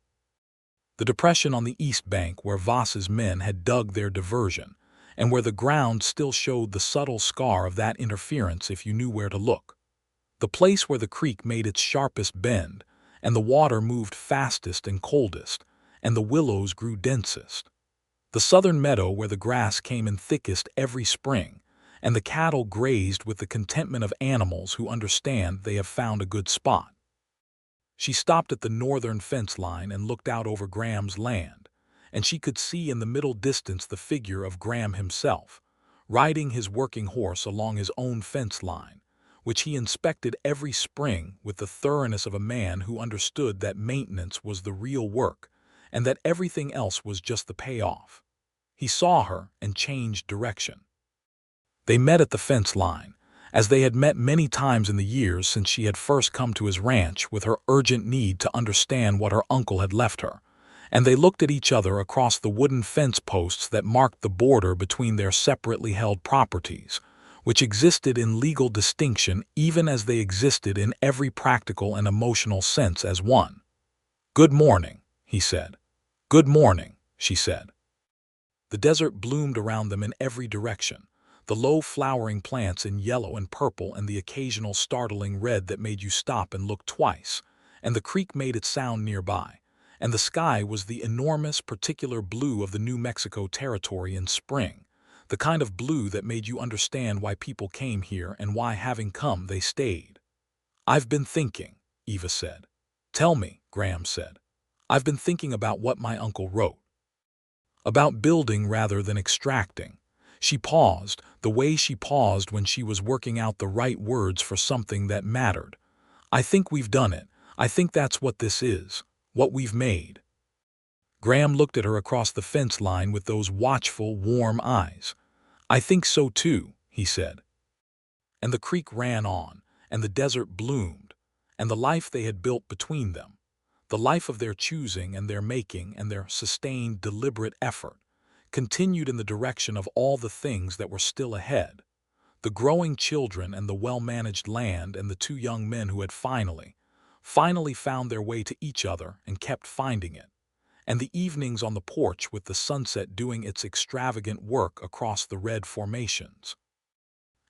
The depression on the east bank where Voss's men had dug their diversion, and where the ground still showed the subtle scar of that interference if you knew where to look. The place where the creek made its sharpest bend, and the water moved fastest and coldest, and the willows grew densest. The southern meadow where the grass came in thickest every spring, and the cattle grazed with the contentment of animals who understand they have found a good spot. She stopped at the northern fence line and looked out over Graham's land, and she could see in the middle distance the figure of Graham himself, riding his working horse along his own fence line, which he inspected every spring with the thoroughness of a man who understood that maintenance was the real work and that everything else was just the payoff. He saw her and changed direction. They met at the fence line, as they had met many times in the years since she had first come to his ranch with her urgent need to understand what her uncle had left her, and they looked at each other across the wooden fence posts that marked the border between their separately held properties, which existed in legal distinction even as they existed in every practical and emotional sense as one. "Good morning," he said. "Good morning," she said. The desert bloomed around them in every direction, the low flowering plants in yellow and purple and the occasional startling red that made you stop and look twice, and the creek made its sound nearby, and the sky was the enormous particular blue of the New Mexico territory in spring, the kind of blue that made you understand why people came here and why, having come, they stayed. "I've been thinking," Eva said. "Tell me," Graham said. "I've been thinking about what my uncle wrote." about building rather than extracting. She paused, the way she paused when she was working out the right words for something that mattered. I think we've done it. I think that's what this is, what we've made. Graham looked at her across the fence line with those watchful, warm eyes. I think so too, he said. And the creek ran on, and the desert bloomed, and the life they had built between them, the life of their choosing and their making and their sustained, deliberate effort, continued in the direction of all the things that were still ahead. The growing children and the well-managed land and the two young men who had finally found their way to each other and kept finding it. And the evenings on the porch with the sunset doing its extravagant work across the red formations.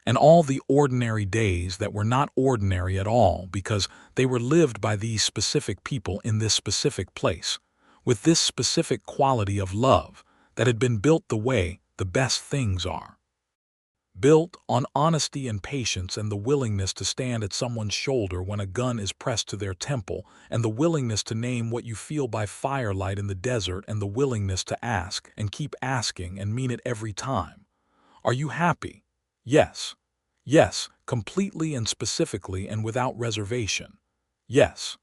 And all the ordinary days that were not ordinary at all because they were lived by these specific people in this specific place, with this specific quality of love that had been built the way the best things are. Built on honesty and patience and the willingness to stand at someone's shoulder when a gun is pressed to their temple, and the willingness to name what you feel by firelight in the desert, and the willingness to ask and keep asking and mean it every time. Are you happy? Yes. Yes, completely and specifically and without reservation. Yes.